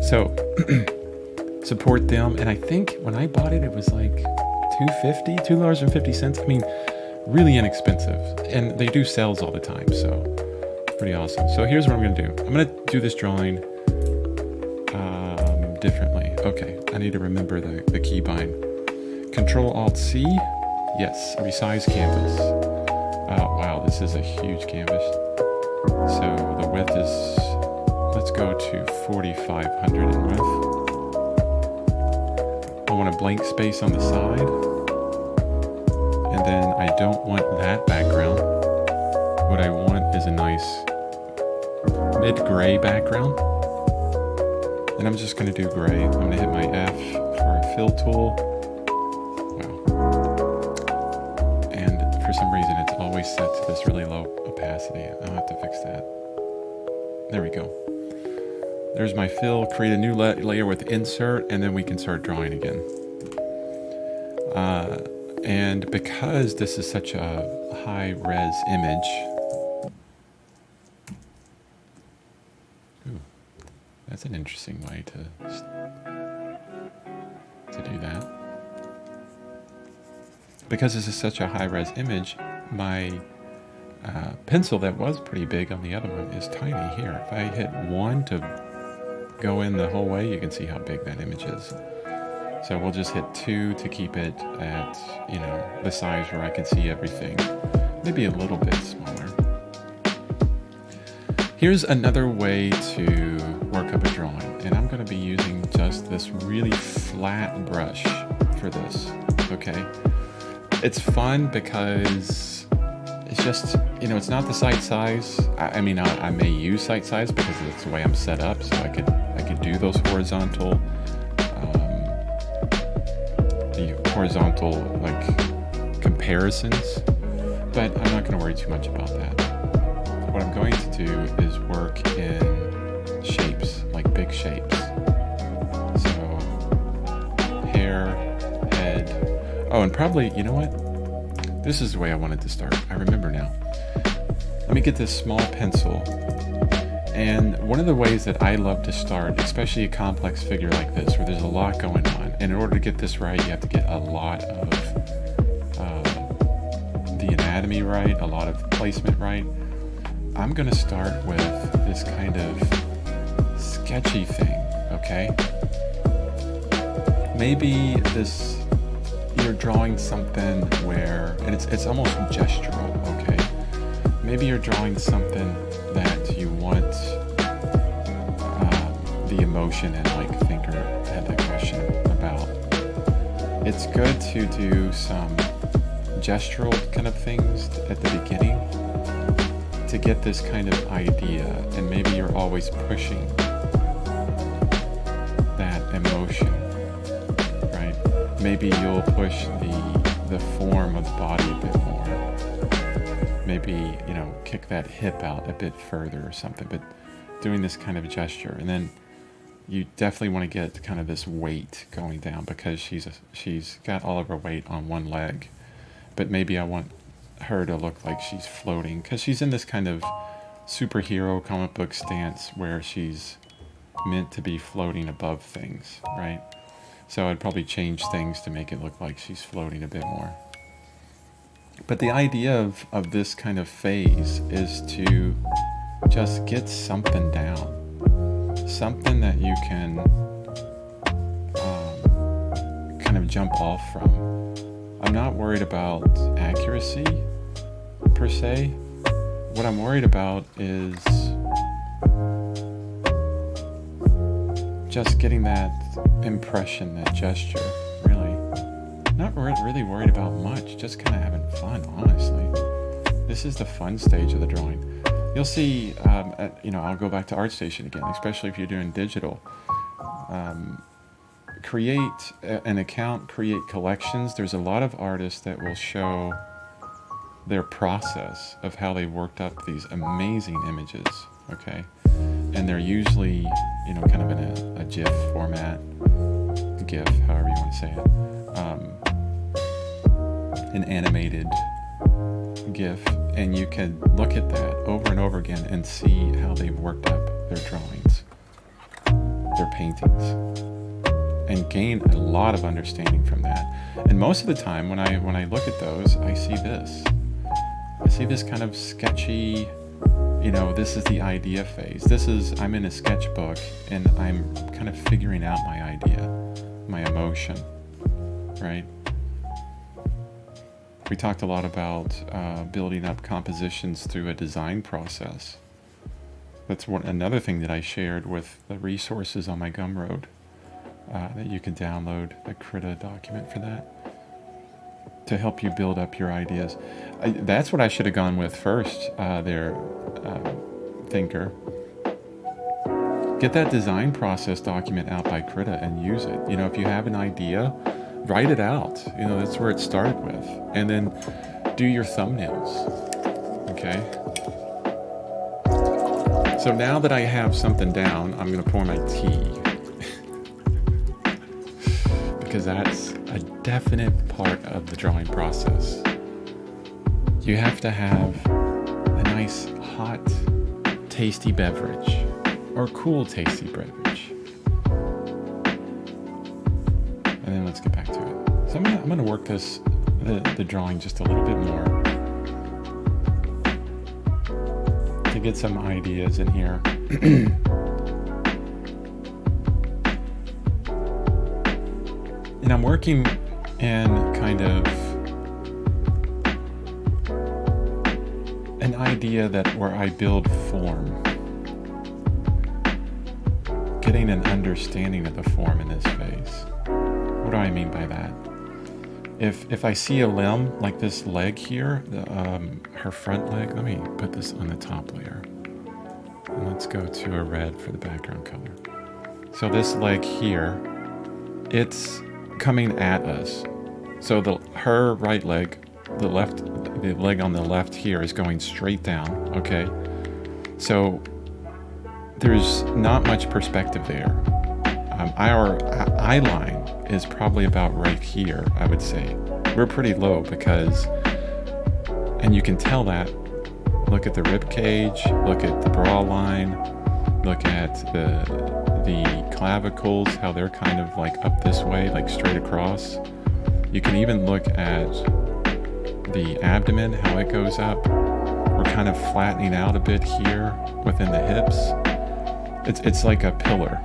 So support them. And I think when I bought it, it was like $2.50. I mean, really inexpensive. And they do sales all the time. So pretty awesome. So here's what I'm going to do. I'm going to do this drawing differently. Okay, I need to remember the keybind. Control-Alt-C. Yes, resize canvas. Wow, this is a huge canvas. So the width is, let's go to 4,500 in width. I want a blank space on the side. And then I don't want that background. What I want is a nice mid-gray background. And I'm just going to do gray. I'm going to hit my F for a fill tool. Wow. And for some reason, it's always set to this really low opacity. I'll have to fix that. There we go. There's my fill. Create a new layer with insert, and then we can start drawing again. And because this is such a high-res image, that's an interesting way to do that. Because this is such a high-res image, my pencil that was pretty big on the other one is tiny here. If I hit 1 to go in the whole way, you can see how big that image is. So we'll just hit 2 to keep it at, the size where I can see everything. Maybe a little bit smaller. Here's another way to work up a drawing, and I'm going to be using just this really flat brush for this, okay? It's fun because it's just, it's not the site size. I mean, I may use site size because it's the way I'm set up, so I could do those horizontal comparisons, but I'm not going to worry too much about that. What I'm going to do is work in shapes, like big shapes. So, hair, head. Oh, and probably, you know what? This is the way I wanted to start. I remember now. Let me get this small pencil. And one of the ways that I love to start, especially a complex figure like this, where there's a lot going on, and in order to get this right, you have to get a lot of the anatomy right, a lot of placement right. I'm going to start with this kind of sketchy thing, okay? Maybe you're drawing something where, and it's almost gestural, okay? Maybe you're drawing something that you want the emotion and like Thinker had that question about. It's good to do some gestural kind of things at the beginning to get this kind of idea, and maybe you're always pushing that emotion, right? Maybe you'll push the form of the body a bit more. Maybe, kick that hip out a bit further or something, but doing this kind of gesture, and then you definitely want to get kind of this weight going down because she's got all of her weight on one leg, but maybe I want her to look like she's floating because she's in this kind of superhero comic book stance where she's meant to be floating above things, right? So I'd probably change things to make it look like she's floating a bit more. But the idea of this kind of phase is to just get something down, something that you can kind of jump off from. I'm not worried about accuracy per se. What I'm worried about is just getting that impression, that gesture, really. Not really worried about much, just kind of having fun, honestly. This is the fun stage of the drawing. You'll see, I'll go back to ArtStation again, especially if you're doing digital. Create an account, create collections. There's a lot of artists that will show their process of how they worked up these amazing images, okay? And they're usually, kind of in a GIF format, GIF, however you want to say it, an animated GIF, and you can look at that over and over again and see how they've worked up their drawings, their paintings, and gain a lot of understanding from that. And most of the time, when I look at those, I see this. I see this kind of sketchy, this is the idea phase. I'm in a sketchbook and I'm kind of figuring out my idea, my emotion, right? We talked a lot about building up compositions through a design process. That's another thing that I shared with the resources on my Gumroad, that you can download a Krita document for that to help you build up your ideas. That's what I should have gone with first, Thinker. Get that design process document out by Krita and use it. If you have an idea, write it out. That's where it started with. And then do your thumbnails. Okay? So now that I have something down, I'm going to pour my tea. Because that's a definite part of the drawing process. You have to have a nice, hot, tasty beverage, or cool, tasty beverage. And then let's get back to it. So I'm gonna work the drawing just a little bit more to get some ideas in here. And I'm working in kind of an idea where I build form, getting an understanding of the form in this phase. What do I mean by that? If I see a limb like this leg here, her front leg, let me put this on the top layer. And let's go to a red for the background color. So this leg here, it's coming at us. So her right leg, the leg on the left here is going straight down, okay? So there's not much perspective there. Our eye line is probably about right here, I would say. We're pretty low and you can tell that. Look at the rib cage, look at the bra line, look at the clavicles, how they're kind of like up this way, like straight across. You can even look at the abdomen, how it goes up. We're kind of flattening out a bit here within the hips. It's like a pillar.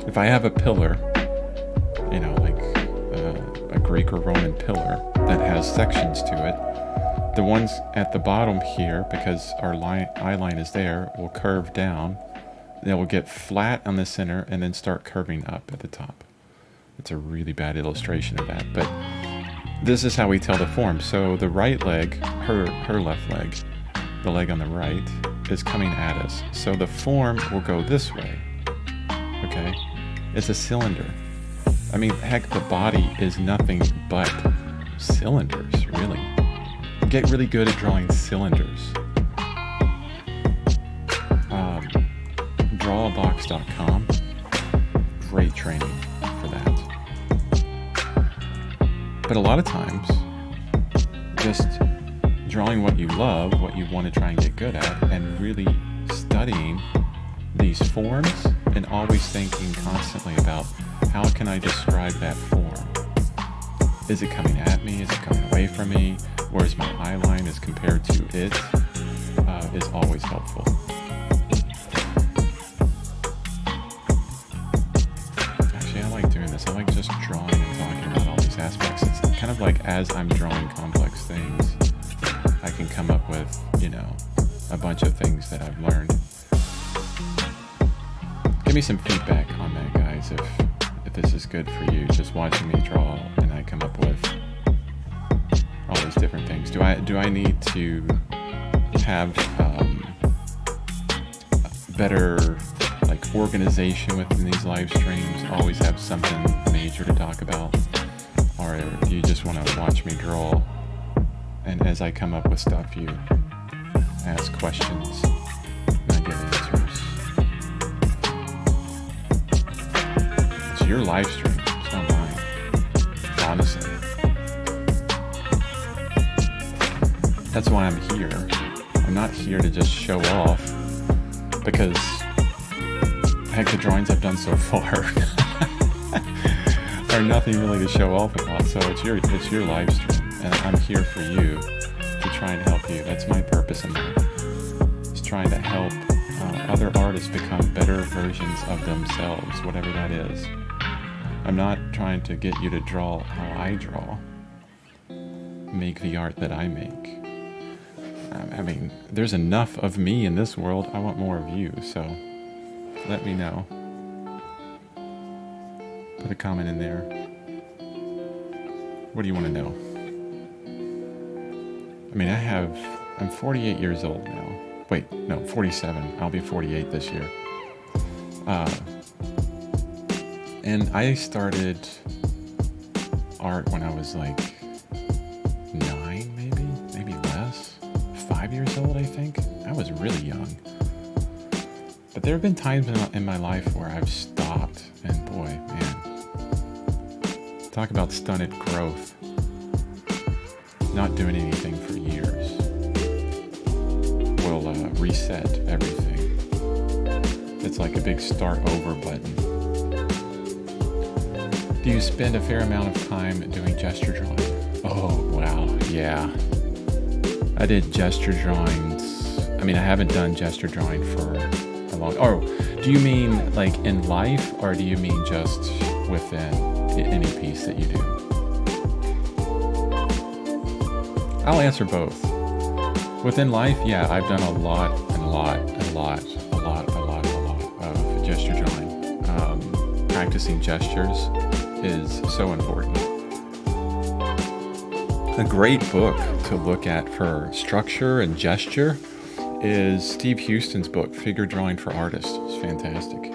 If I have a pillar, like a Greek or Roman pillar that has sections to it, the ones at the bottom here, because our eye line is there, will curve down. They will get flat on the center and then start curving up at the top. It's a really bad illustration of that, but this is how we tell the form. So the right leg, her left leg, the leg on the right, is coming at us. So the form will go this way, okay? It's a cylinder. I mean, heck, the body is nothing but cylinders, really. Get really good at drawing cylinders. drawbox.com. Great training for that. But a lot of times, just drawing what you love, what you want to try and get good at, and really studying these forms and always thinking constantly about how can I describe that form? Is it coming at me? Is it coming away from me? Where's my eye line as compared to it? Is always helpful. Actually, I like doing this. I like just drawing and talking about all these aspects. It's kind of like as I'm drawing complex things, I can come up with, a bunch of things that I've learned. Give me some feedback on that, guys, if this is good for you, just watching me draw and I come up with all these different things. Do I need to have better organization within these live streams? Always have something major to talk about? Or do you just want to watch me draw, and as I come up with stuff, you ask questions and I give answers? It's your live stream, it's not mine, honestly. That's why I'm here. I'm not here to just show off, because heck, the drawings I've done so far are nothing really to show off about. So it's your live stream, and I'm here for you to try and help you. That's my purpose in life. It's trying to help other artists become better versions of themselves, whatever that is. I'm not trying to get you to draw how I draw. Make the art that I make. I mean, there's enough of me in this world. I want more of you, so let me know. Put a comment in there. What do you want to know? I mean, I'm 48 years old now. Wait, no, 47. I'll be 48 this year. And I started art when I was like 9, maybe less. 5 years old, I think. I was really young. But there have been times in my life where I've stopped, and boy, man, talk about stunted growth. Not doing anything for years will reset everything. It's like a big start over button. Do you spend a fair amount of time doing gesture drawing? Oh, wow, yeah. I did gesture drawings. I mean, I haven't done gesture drawing for a long... Oh, do you mean like in life, or do you mean just within any piece that you do? I'll answer both. Within life, yeah, I've done a lot of gesture drawing. Practicing gestures is so important. A great book to look at for structure and gesture is Steve Houston's book, Figure Drawing for Artists. It's fantastic.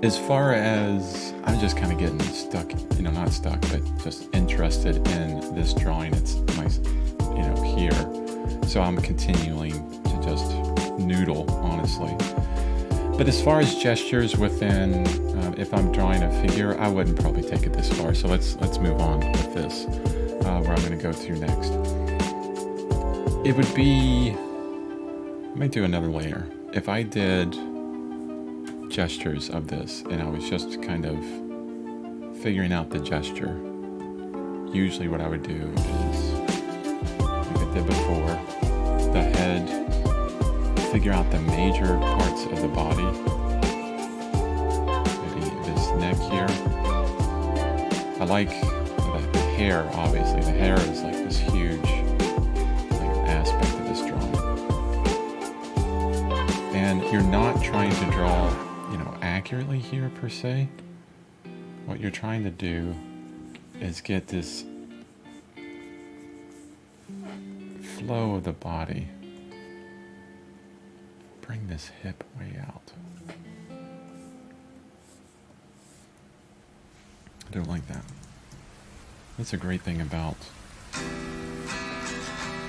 As far as I'm just kind of getting stuck, not stuck, but just interested in this drawing. It's my, here. So I'm continuing to just noodle, honestly. But as far as gestures within, if I'm drawing a figure, I wouldn't probably take it this far. So let's move on with this, where I'm going to go to next. It would be, let me do another layer. If I did gestures of this and I was just kind of figuring out the gesture, usually what I would do is, like I did before, the head, figure out the major parts of the body. Maybe this neck here. I like the hair, obviously. The hair is like this huge aspect of this drawing. And you're not trying to draw, accurately here per se. What you're trying to do is get this flow of the body. Bring this hip way out. I don't like that. That's a great thing about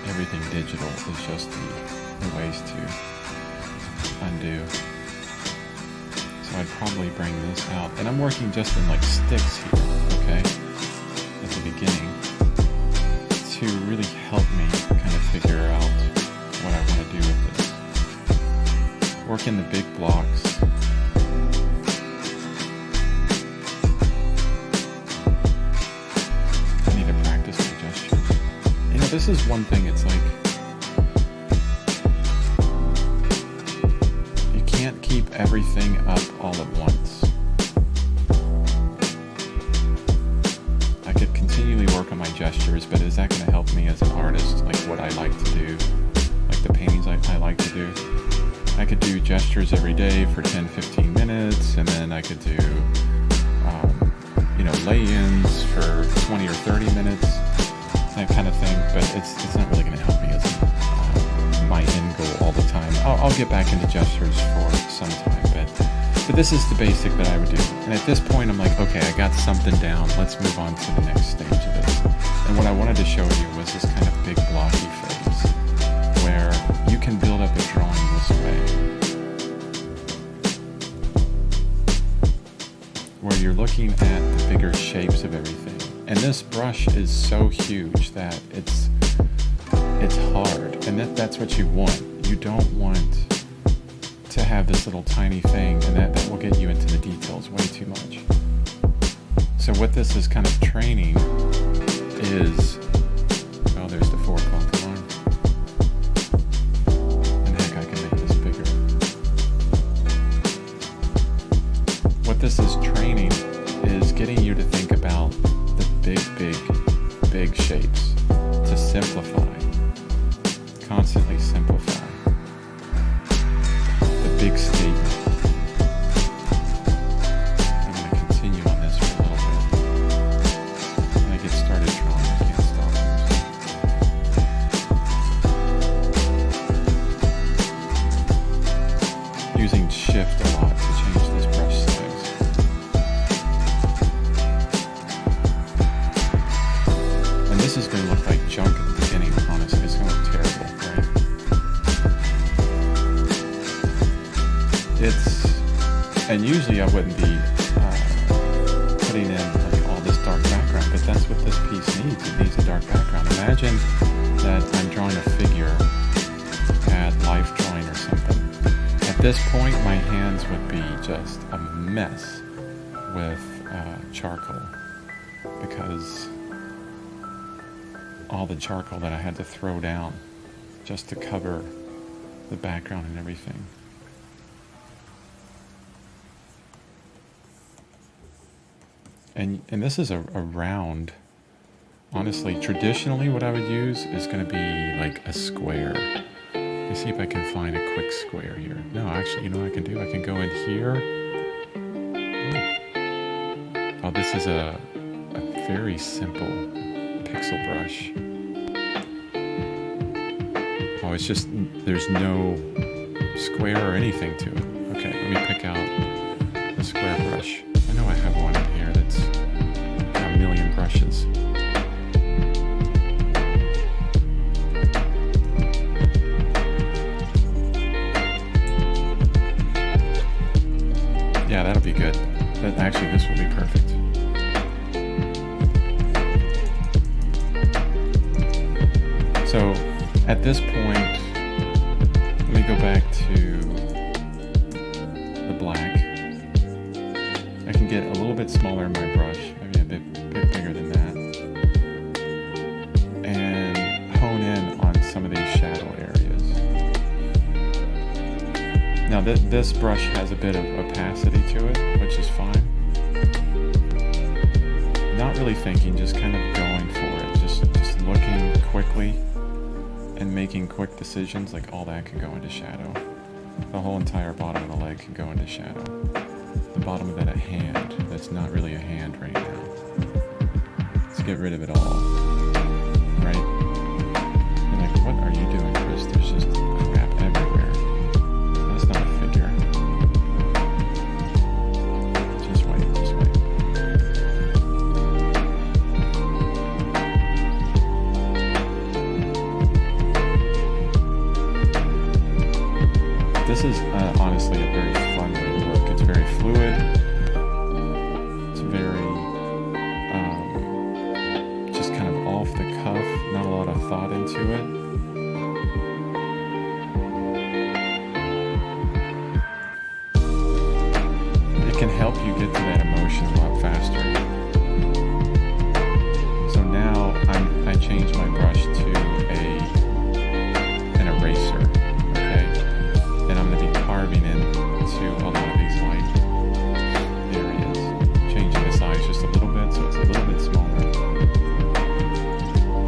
everything digital, is just the ways to undo. So I'd probably bring this out. And I'm working just in like sticks here, okay, at the beginning, to really help me kind of figure out what I want to do with this. Work in the big blocks. I need to practice my gestures. You know, this is one thing, it's like, you can't keep everything up all at once. I could continually work on my gestures, but is that going to help me as an artist, like what I like to do, like the paintings I like to do? I could do gestures every day for 10-15 minutes, and then I could do lay-ins for 20 or 30 minutes, that kind of thing, but it's not really going to help me as my end goal all the time. I'll get back into gestures for some time, but this is the basic that I would do. And at this point, I'm like, okay, I got something down. Let's move on to the next stage of this. And what I wanted to show you was this kind of big blocky phase where you can build up a drawing this way, where you're looking at the bigger shapes of everything. And this brush is so huge that it's hard, and that's what you want. You don't want to have this little tiny thing, and that will get you into the details way too much. So what this is kind of training is, oh, there's the 4 o'clock alarm. And heck, I can make this bigger. What this is training is getting you to think about the big shapes, to simplify, constantly simplify. The big statement. I'm going to continue on this for a little bit. When I get started drawing, I can't stop. Using shift a lot to change this brush size. And this is going to look like junk at the beginning, honestly. It's going to look terrible, right? And usually I wouldn't be putting in like all this dark background, but that's what this piece needs. It needs a dark background. Imagine that I'm drawing a figure at Life Drawing or something. At this point, my hands would be just a mess with charcoal, because all the charcoal that I had to throw down just to cover the background and everything. And this is a round. Honestly, traditionally what I would use is going to be like a square. Let me see if I can find a quick square here. No, actually, you know what I can do? I can go in here. Oh, this is a very simple pixel brush. Oh, it's just, there's no square or anything to it. Okay, let me pick out the square brush. I know I have one in here that's got a million brushes. Yeah, that'll be good. Actually, this will be perfect. So, at this point, let me go back to the black. I can get a little bit smaller in my brush, maybe a bit bigger than that, and hone in on some of these shadow areas. Now this brush has a bit of opacity to it, which is fine. Not really thinking, just kind of going for it, just looking quickly and making quick decisions. Like all that can go into shadow. The whole entire bottom of the leg can go into shadow. The bottom of that a hand, that's not really a hand right now. Let's get rid of it all, right? You're like, what are you doing, Chris? There's just crap everywhere. That's not a figure. Just wait, just wait. This is honestly a very fun way to work. It's very fluid. It's very just kind of off the cuff, not a lot of thought into it. It can help you get to that emotion a lot faster. So now I changed my brush to an eraser, okay? And I'm going to be carving into a lot of these light areas, changing the size just a little bit so it's a little bit smaller.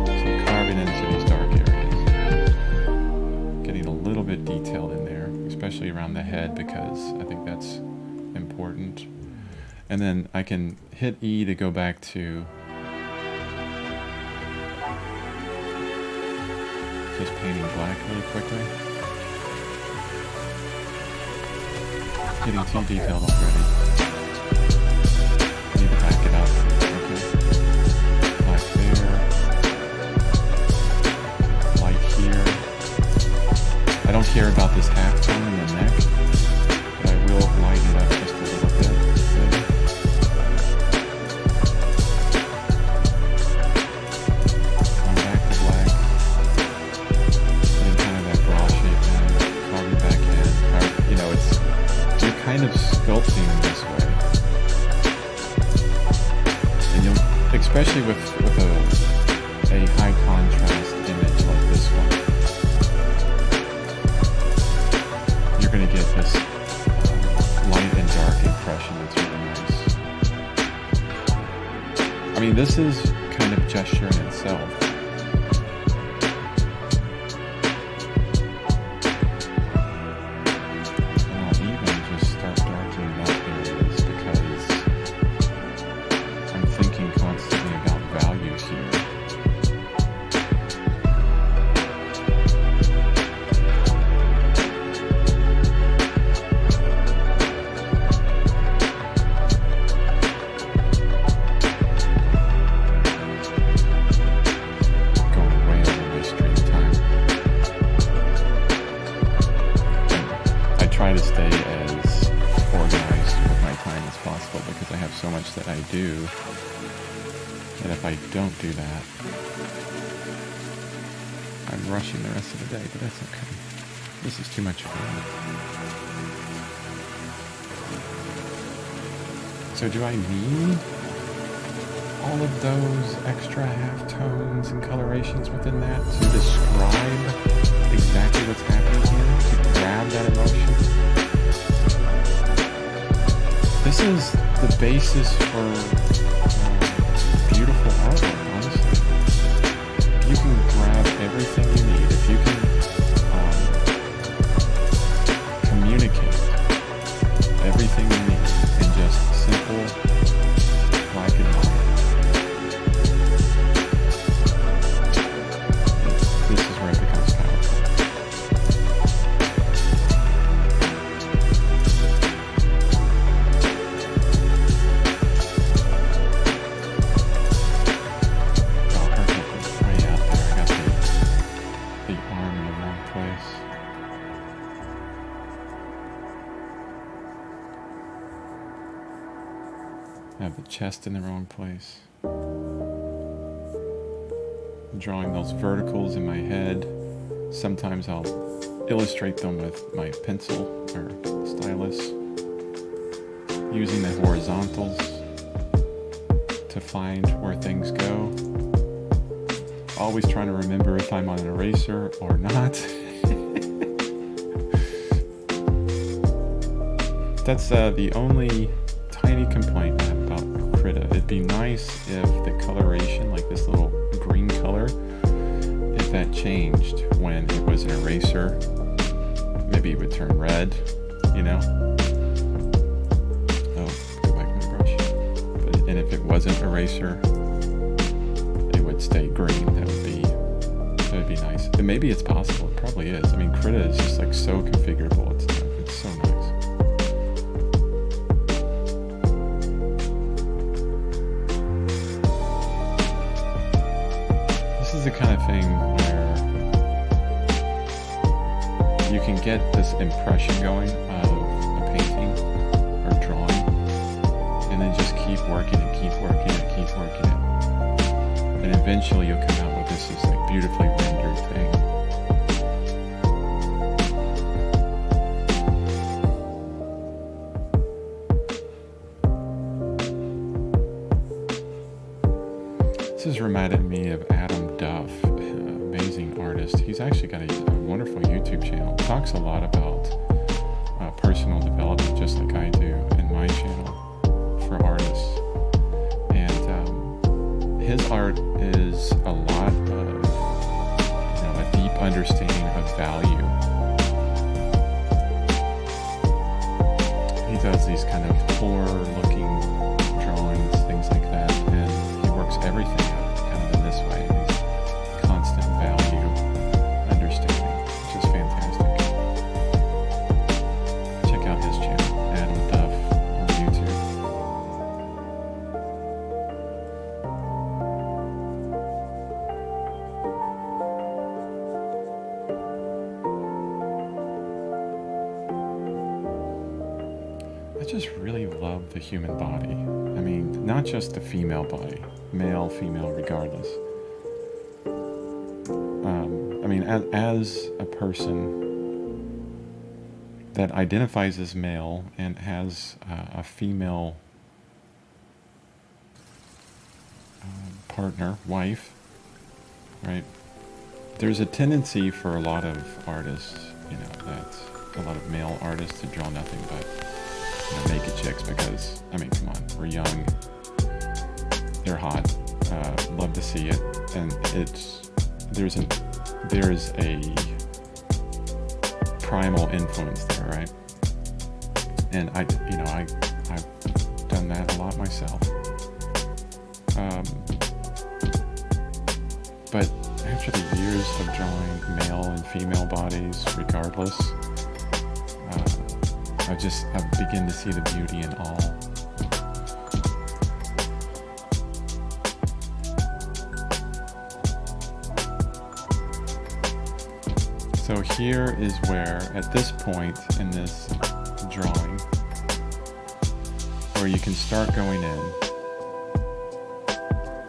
So carving into these dark areas, getting a little bit detailed in there, especially around the head, because I think that's important. And then I can hit E to go back to just painting black really quickly. Getting too detailed already. Need to back it up. Okay. Black there. Light here. I don't care about this half tone in the neck, but I will lighten it up just a little bit. There. Going back to black. Getting kind of that broad shape in, carving back in. You're kind of sculpting this way. And you'll, especially with a high contrast image like this one, you're going to get this light and dark impression that's really nice. I mean, this is kind of gesture in itself. And I'll even just start darkening up areas because I'm thinking constantly about values here. Try to stay as organized with my time as possible because I have so much that I do that if I don't do that, I'm rushing the rest of the day, but that's okay. This is too much fun. So do I need all of those extra halftones and colorations within that to describe exactly what's happening here, to grab that emotion? This is the basis for beautiful artwork, honestly. You can grab everything you need. If you can communicate everything you need in just simple black and white, this is where it becomes powerful. I have the chest in the wrong place. I'm drawing those verticals in my head. Sometimes I'll illustrate them with my pencil or stylus, using the horizontals to find where things go. Always trying to remember if I'm on an eraser or not. That's the only tiny complaint I have about Krita. It'd be nice if the coloration, like this little green color, if that changed when it was an eraser. Maybe it would turn red, you know? Oh, go back to the brush. And if it wasn't eraser, it would stay green. That would be nice. And maybe it's possible. It probably is. I mean, Krita is just like so configurable. It's so nice. This is the kind of thing where you can get this impression going of a painting or drawing, and then just keep working it, keep working it, keep working it. And eventually you'll come out with this like beautifully rendered thing. This has reminded me of Adam Duff, amazing artist. He's actually got a wonderful YouTube channel. Talks a lot about personal development, just like I do in my channel for artists. And his art is a lot of, a deep understanding of value. He does these kind of horror-looking drawings, things like that, and he works everything out kind of in this way. These constant value understanding, which is fantastic. Check out his channel, Adam Duff, on YouTube. I just really love the human body. I mean, not just the female body, male, female, regardless. As a person that identifies as male and has a female partner, wife, right? There's a tendency for a lot of artists, that a lot of male artists to draw nothing but naked chicks because, come on, we're young, they're hot, love to see it, and there's a primal influence there, right? And I've done that a lot myself. But after the years of drawing male and female bodies, regardless, I begin to see the beauty in all. So here is where, at this point in this drawing, where you can start going in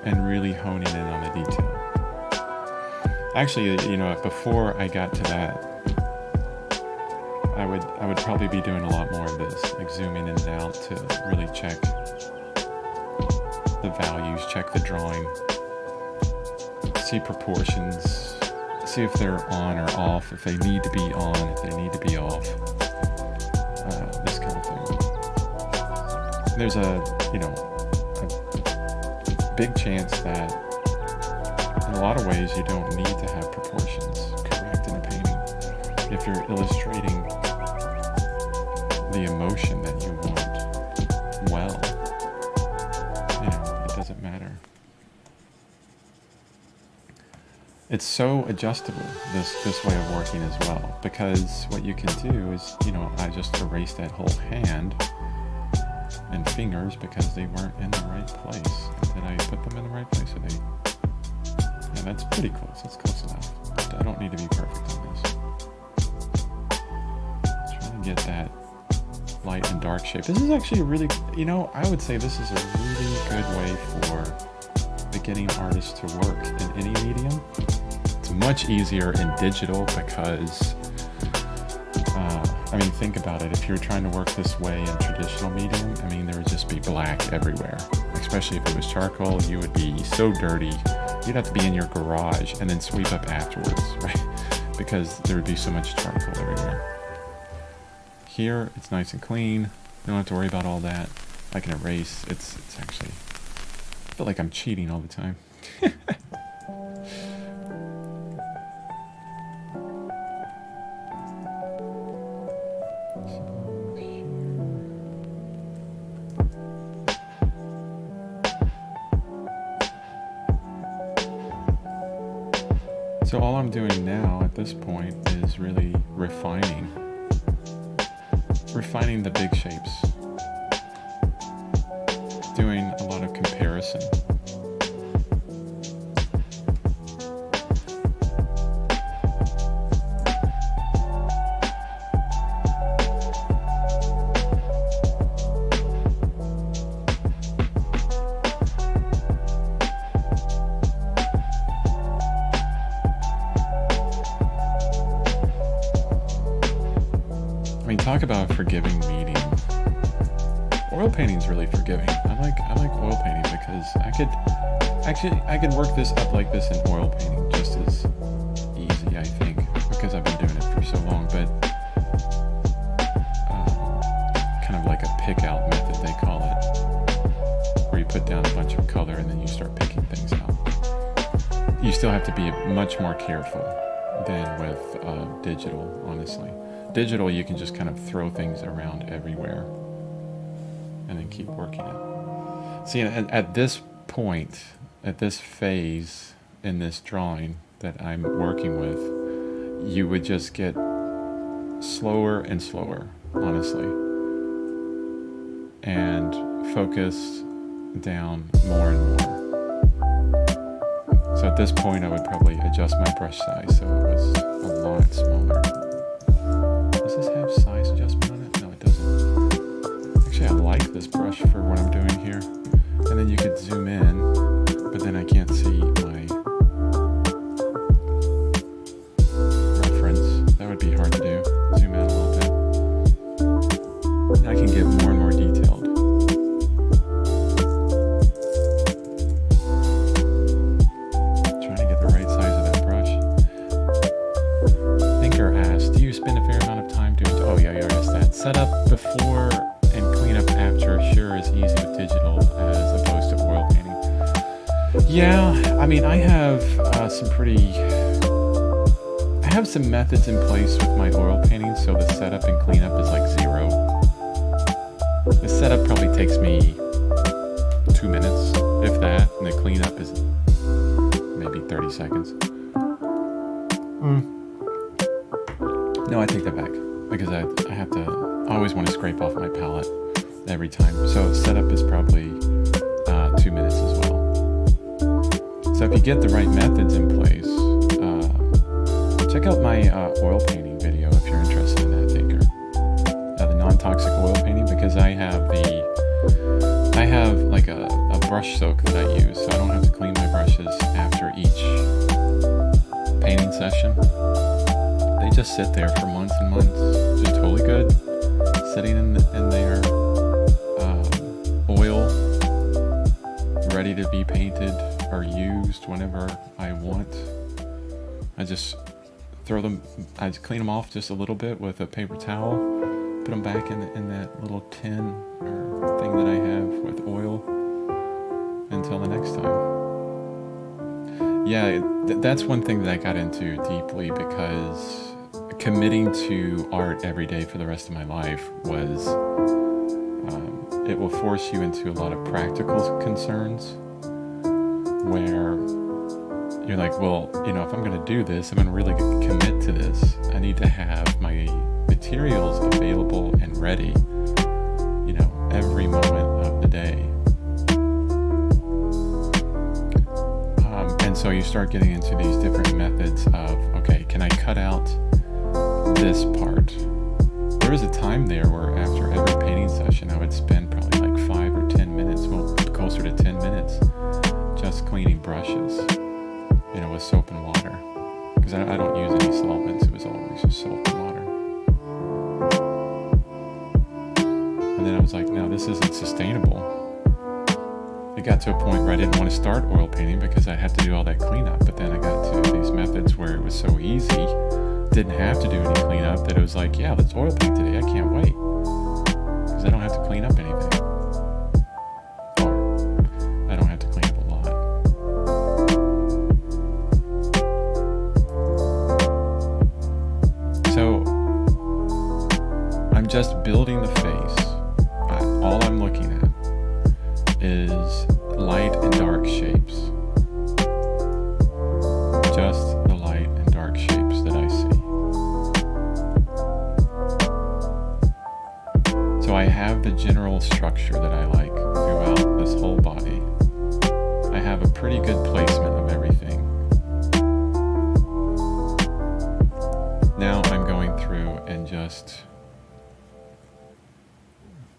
and really honing in on the detail. Actually, before I got to that, I would probably be doing a lot more of this, like zooming in and out to really check the values, check the drawing, see proportions, see if they're on or off, if they need to be on, if they need to be off, this kind of thing. There's a big chance that in a lot of ways you don't need to have proportions correct in a painting. If you're illustrating the emotion that you want well, it doesn't matter. It's so adjustable, this way of working as well, because what you can do is, I just erase that whole hand and fingers because they weren't in the right place. And then I put them in the right place, so that's pretty close. That's close enough. I don't need to be perfect on this. Trying to get that light and dark shape. This is actually a really, I would say this is a really good way for beginning artists to work in any medium. It's much easier in digital because, think about it. If you're trying to work this way in traditional medium, there would just be black everywhere. Especially if it was charcoal, you would be so dirty. You'd have to be in your garage and then sweep up afterwards, right? Because there would be so much charcoal everywhere. Here, it's nice and clean. You don't have to worry about all that. I can erase. It's actually, I feel like I'm cheating all the time. So all I'm doing now at this point is really refining the big shapes, doing a lot of comparison. mean, talk about a forgiving medium. Oil painting's really forgiving. I like oil painting because I could work this up like this in oil painting just as easy, I think, because I've been doing it for so long. But kind of like a pick out method, they call it, where you put down a bunch of color and then you start picking things out. You still have to be much more careful than with digital, honestly. Digital, you can just kind of throw things around everywhere and then keep working it. See, at this point, at this phase in this drawing that I'm working with, you would just get slower and slower, honestly, and focus down more and more. So at this point, I would probably adjust my brush size so it was a lot smaller. Does this have size adjustment on it? No, it doesn't. Actually, I like this brush for what I'm doing here. And then you could zoom in, but then I can't see my reference. That would be hard to do. Zoom out a little bit. I can get more and more detailed. Trying to get the right size of that brush. Thinker asked, do you spend a fair amount of time doing... Oh yeah, you already asked that. Set up before and clean up after sure is easy with digital as opposed to oil painting. Yeah, I mean, I have some methods in place with my oil painting, so the setup and cleanup is like 0. The setup probably takes me 2 minutes, if that, and the cleanup is maybe 30 seconds. No, I take that back, because I always want to scrape off my palette every time. So setup is probably 2 minutes as well. So if you get the right methods in place, check out my oil painting video if you're interested in that, Thinker. The non-toxic oil painting, because I have like a brush soak that I use, so I don't have to clean my brushes after each painting session. They just sit there for months and months, just totally good, sitting in their oil, ready to be painted or used whenever I want. I just I just clean them off just a little bit with a paper towel, put them back in that little tin or thing that I have with oil until the next time. Yeah, that's one thing that I got into deeply, because committing to art every day for the rest of my life was, it will force you into a lot of practical concerns where you're like, well, if I'm going to do this, I'm going to really commit to this. I need to have my materials available and ready, every moment of the day. And so you start getting into these different methods of, okay, can I cut out this part? There was a time there where after every painting session, I would spend probably like 5 or 10 minutes, well, closer to 10 minutes, just cleaning brushes, with soap and water, because I don't use any solvents. It was always just soap and water. And then I was like, no, this isn't sustainable. It got to a point where I didn't want to start oil painting because I'd have to do all that cleanup. But then I got to these methods where it was so easy, didn't have to do any cleanup, that it was like, yeah, let's oil paint today. I can't wait, because I don't have to clean up anything. Or I don't have to clean up a lot. So I'm just building the face. All I'm looking at is light and dark shapes. Just the light and dark shapes that I see. So I have the general structure that I like throughout this whole body. I have a pretty good placement of everything. Now I'm going through and just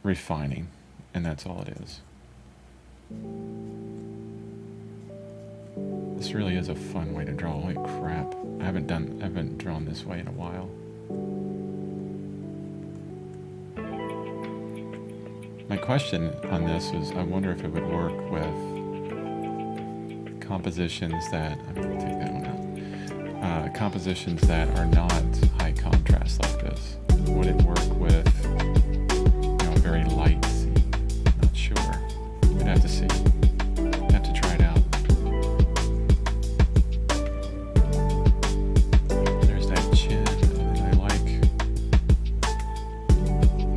refining, and that's all it is. This really is a fun way to draw. Holy crap. I haven't drawn this way in a while. My question on this is, I wonder if it would work with compositions that, I'm going to take that one out, compositions that are not high contrast like this. Would it work with, a very light scene? Not sure. We'd have to see. Have to try it out. There's that chin, and I like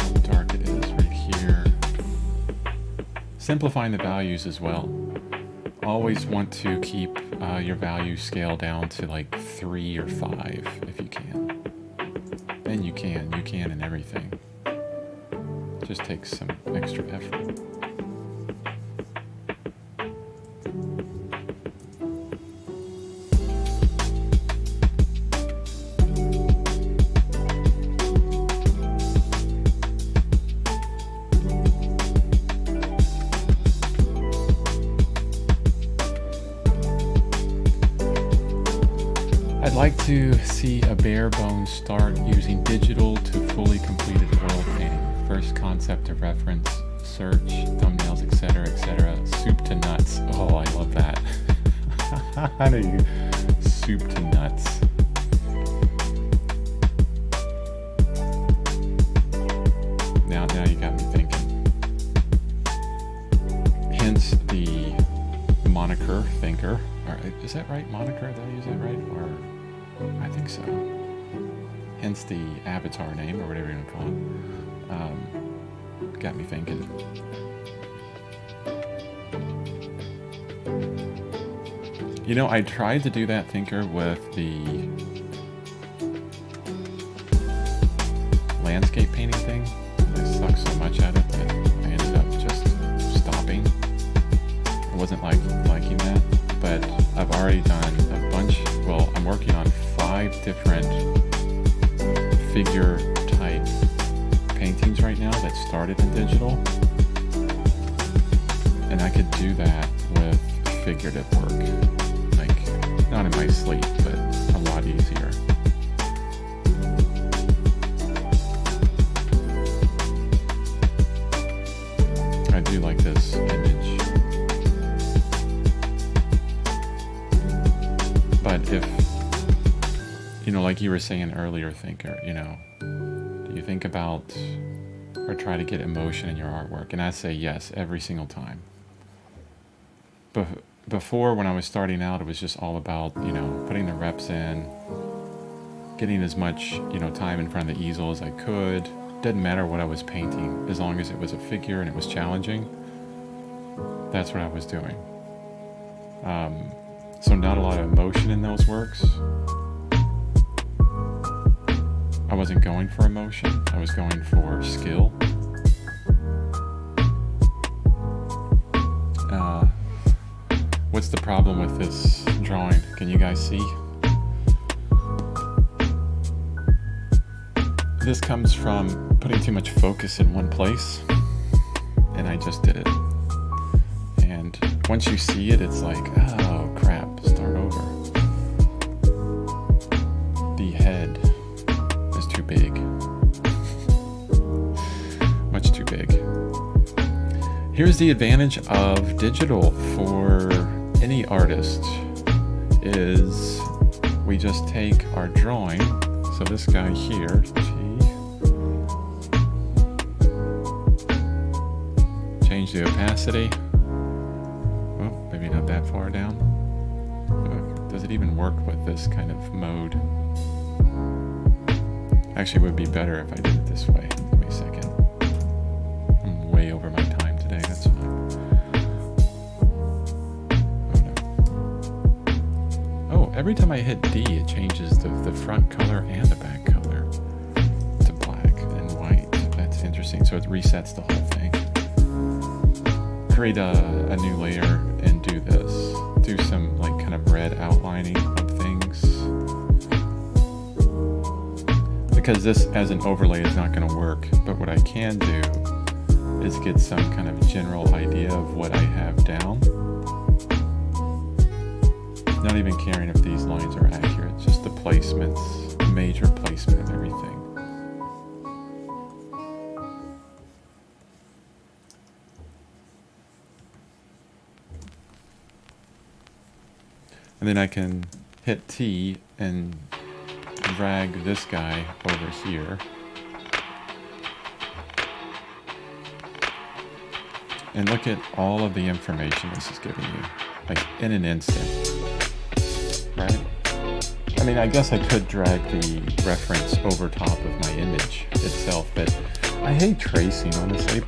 how dark it is right here. Simplifying the values as well. Always want to keep your value scale down to like 3 or 5 if you can. And you can in everything. Just takes some extra effort. I'd like to see a bare bones start using digital to fully completed oil painting. First concept to reference, search, thumbnails, etc., etc. Soup to nuts. Oh, I love that. How do you soup to nuts? Now you got me thinking. Hence the moniker thinker. Or, is that right? Moniker? Did I use that right? Or I think so. Hence the avatar name, or whatever you want to call it. Got me thinking. I tried to do that thinker with the landscape painting thing. I sucked so much at it that I ended up just stopping. I wasn't liking that, but I've already done a bunch. Well, I'm working on 5 different figure type paintings right now that started in digital, and I could do that with figurative work, like not in my sleep, but a lot easier. I do like this image, but if like you were saying earlier, thinker, do you think about or try to get emotion in your artwork? And I say yes every single time. But before, when I was starting out, it was just all about putting the reps in, getting as much time in front of the easel as I could. Didn't matter what I was painting, as long as it was a figure and it was challenging. That's what I was doing. So not a lot of emotion in those works. I wasn't going for emotion, I was going for skill. What's the problem with this drawing? Can you guys see? This comes from putting too much focus in one place, and I just did it. And once you see it, it's like, oh crap, start over. The head is too big. Much too big. Here's the advantage of digital for any artist, is we just take our drawing, so this guy here, change the opacity. Well, maybe not that far down. Does it even work with this kind of mode? Actually, it would be better if I did it this way. Give me a second. I'm way over my time today, that's fine. Every time I hit D, it changes the front color and the back color to black and white. That's interesting. So it resets the whole thing. Create a new layer and do this. Do some kind of red outlining of things. Because this as an overlay is not going to work. But what I can do is get some kind of general idea of what I have down. Not even caring if these lines are accurate, just the placements, major placement of everything. And then I can hit T and drag this guy over here. And look at all of the information this is giving you, like in an instant, right? I mean, I guess I could drag the reference over top of my image itself, but I hate tracing, honestly,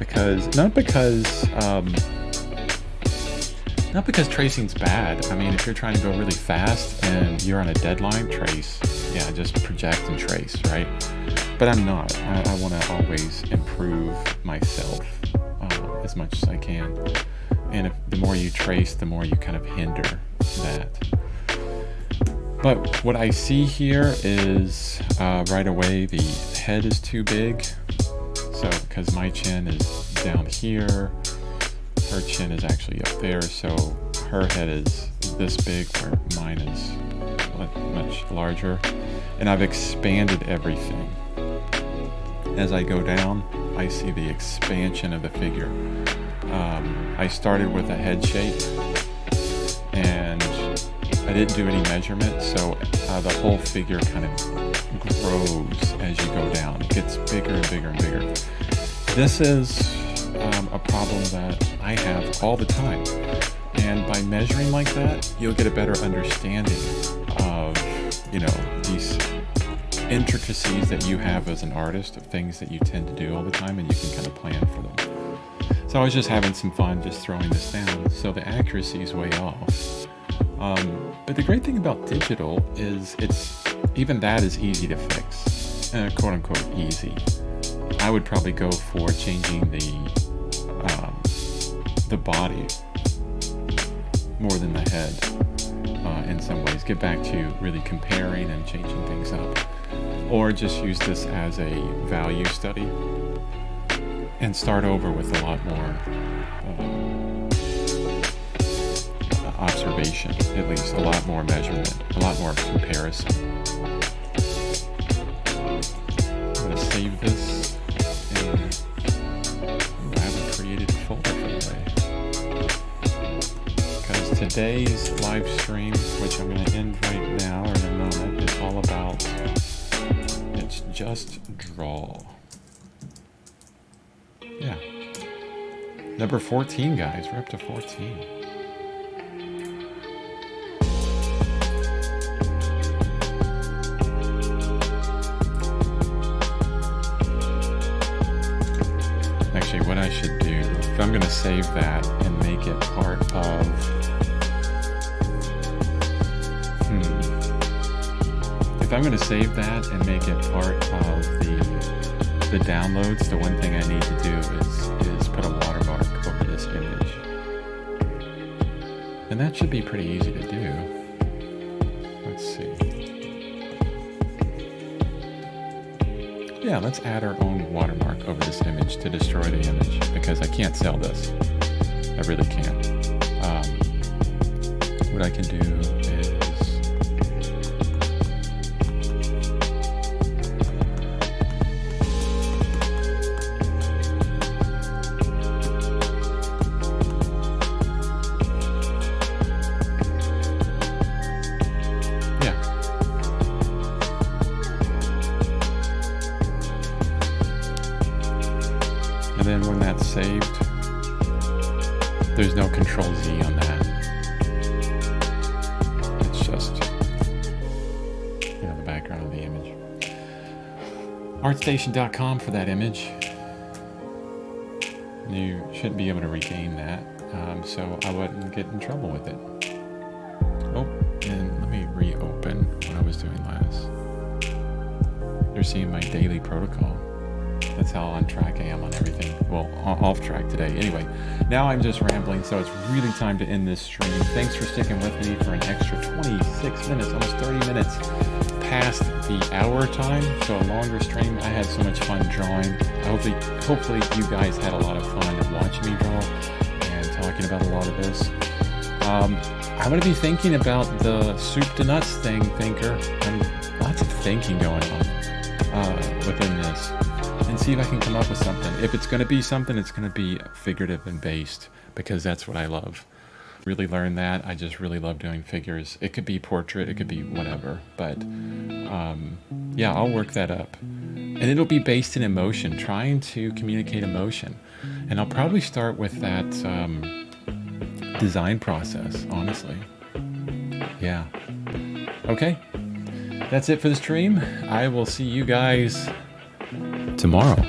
not because tracing's bad. I mean, if you're trying to go really fast and you're on a deadline, trace. Yeah, just project and trace, right? But I'm not. I want to always improve myself as much as I can. And the more you trace, the more you kind of hinder that. But what I see here is right away the head is too big. So because my chin is down here, her chin is actually up there, so her head is this big where mine is much larger. And I've expanded everything. As I go down, I see the expansion of the figure. I started with a head shape and I didn't do any measurement, so the whole figure kind of grows as you go down. It gets bigger and bigger and bigger. This is a problem that I have all the time. And by measuring like that, you'll get a better understanding of, these intricacies that you have as an artist, of things that you tend to do all the time, and you can kind of plan for them. So I was just having some fun just throwing this down. So the accuracy is way off. But the great thing about digital is even that is easy to fix, quote unquote easy. I would probably go for changing the body more than the head in some ways. Get back to really comparing and changing things up, or just use this as a value study and start over with a lot more observation, at least a lot more measurement, a lot more comparison. I'm going to save this, and I haven't created a folder for the day. Because today's live stream, which I'm going to end right now or in a moment, is all about it's just draw. Yeah. Number 14, guys. We're up to 14. Actually, what I should do, if I'm going to save that and make it part of... If I'm going to save that and make it part of the downloads, the one thing I need to do is put a watermark over this image. And that should be pretty easy to do. Let's see. Yeah, let's add our own watermark over this image to destroy the image, because I can't sell this. I really can't. What I can do is... And then when that's saved, there's no Control Z on that. It's just, the background of the image. Artstation.com for that image. You shouldn't be able to regain that, so I wouldn't get in trouble with it. Oh, and let me reopen what I was doing last. You're seeing my daily protocol. That's how on track I am on everything. Well, off track today. Anyway, now I'm just rambling, so it's really time to end this stream. Thanks for sticking with me for an extra 26 minutes, almost 30 minutes past the hour time. So a longer stream. I had so much fun drawing. Hopefully you guys had a lot of fun watching me draw and talking about a lot of this. I'm going to be thinking about the soup to nuts thinker, and lots of thinking going on within this. And see if I can come up with something. If it's going to be something, it's going to be figurative and based, because that's what I love. really learn that. I just really love doing figures. It could be portrait, it could be whatever, but yeah, I'll work that up. And it'll be based in emotion, trying to communicate emotion. And I'll probably start with that design process, honestly. Yeah. Okay. That's it for the stream. I will see you guys tomorrow.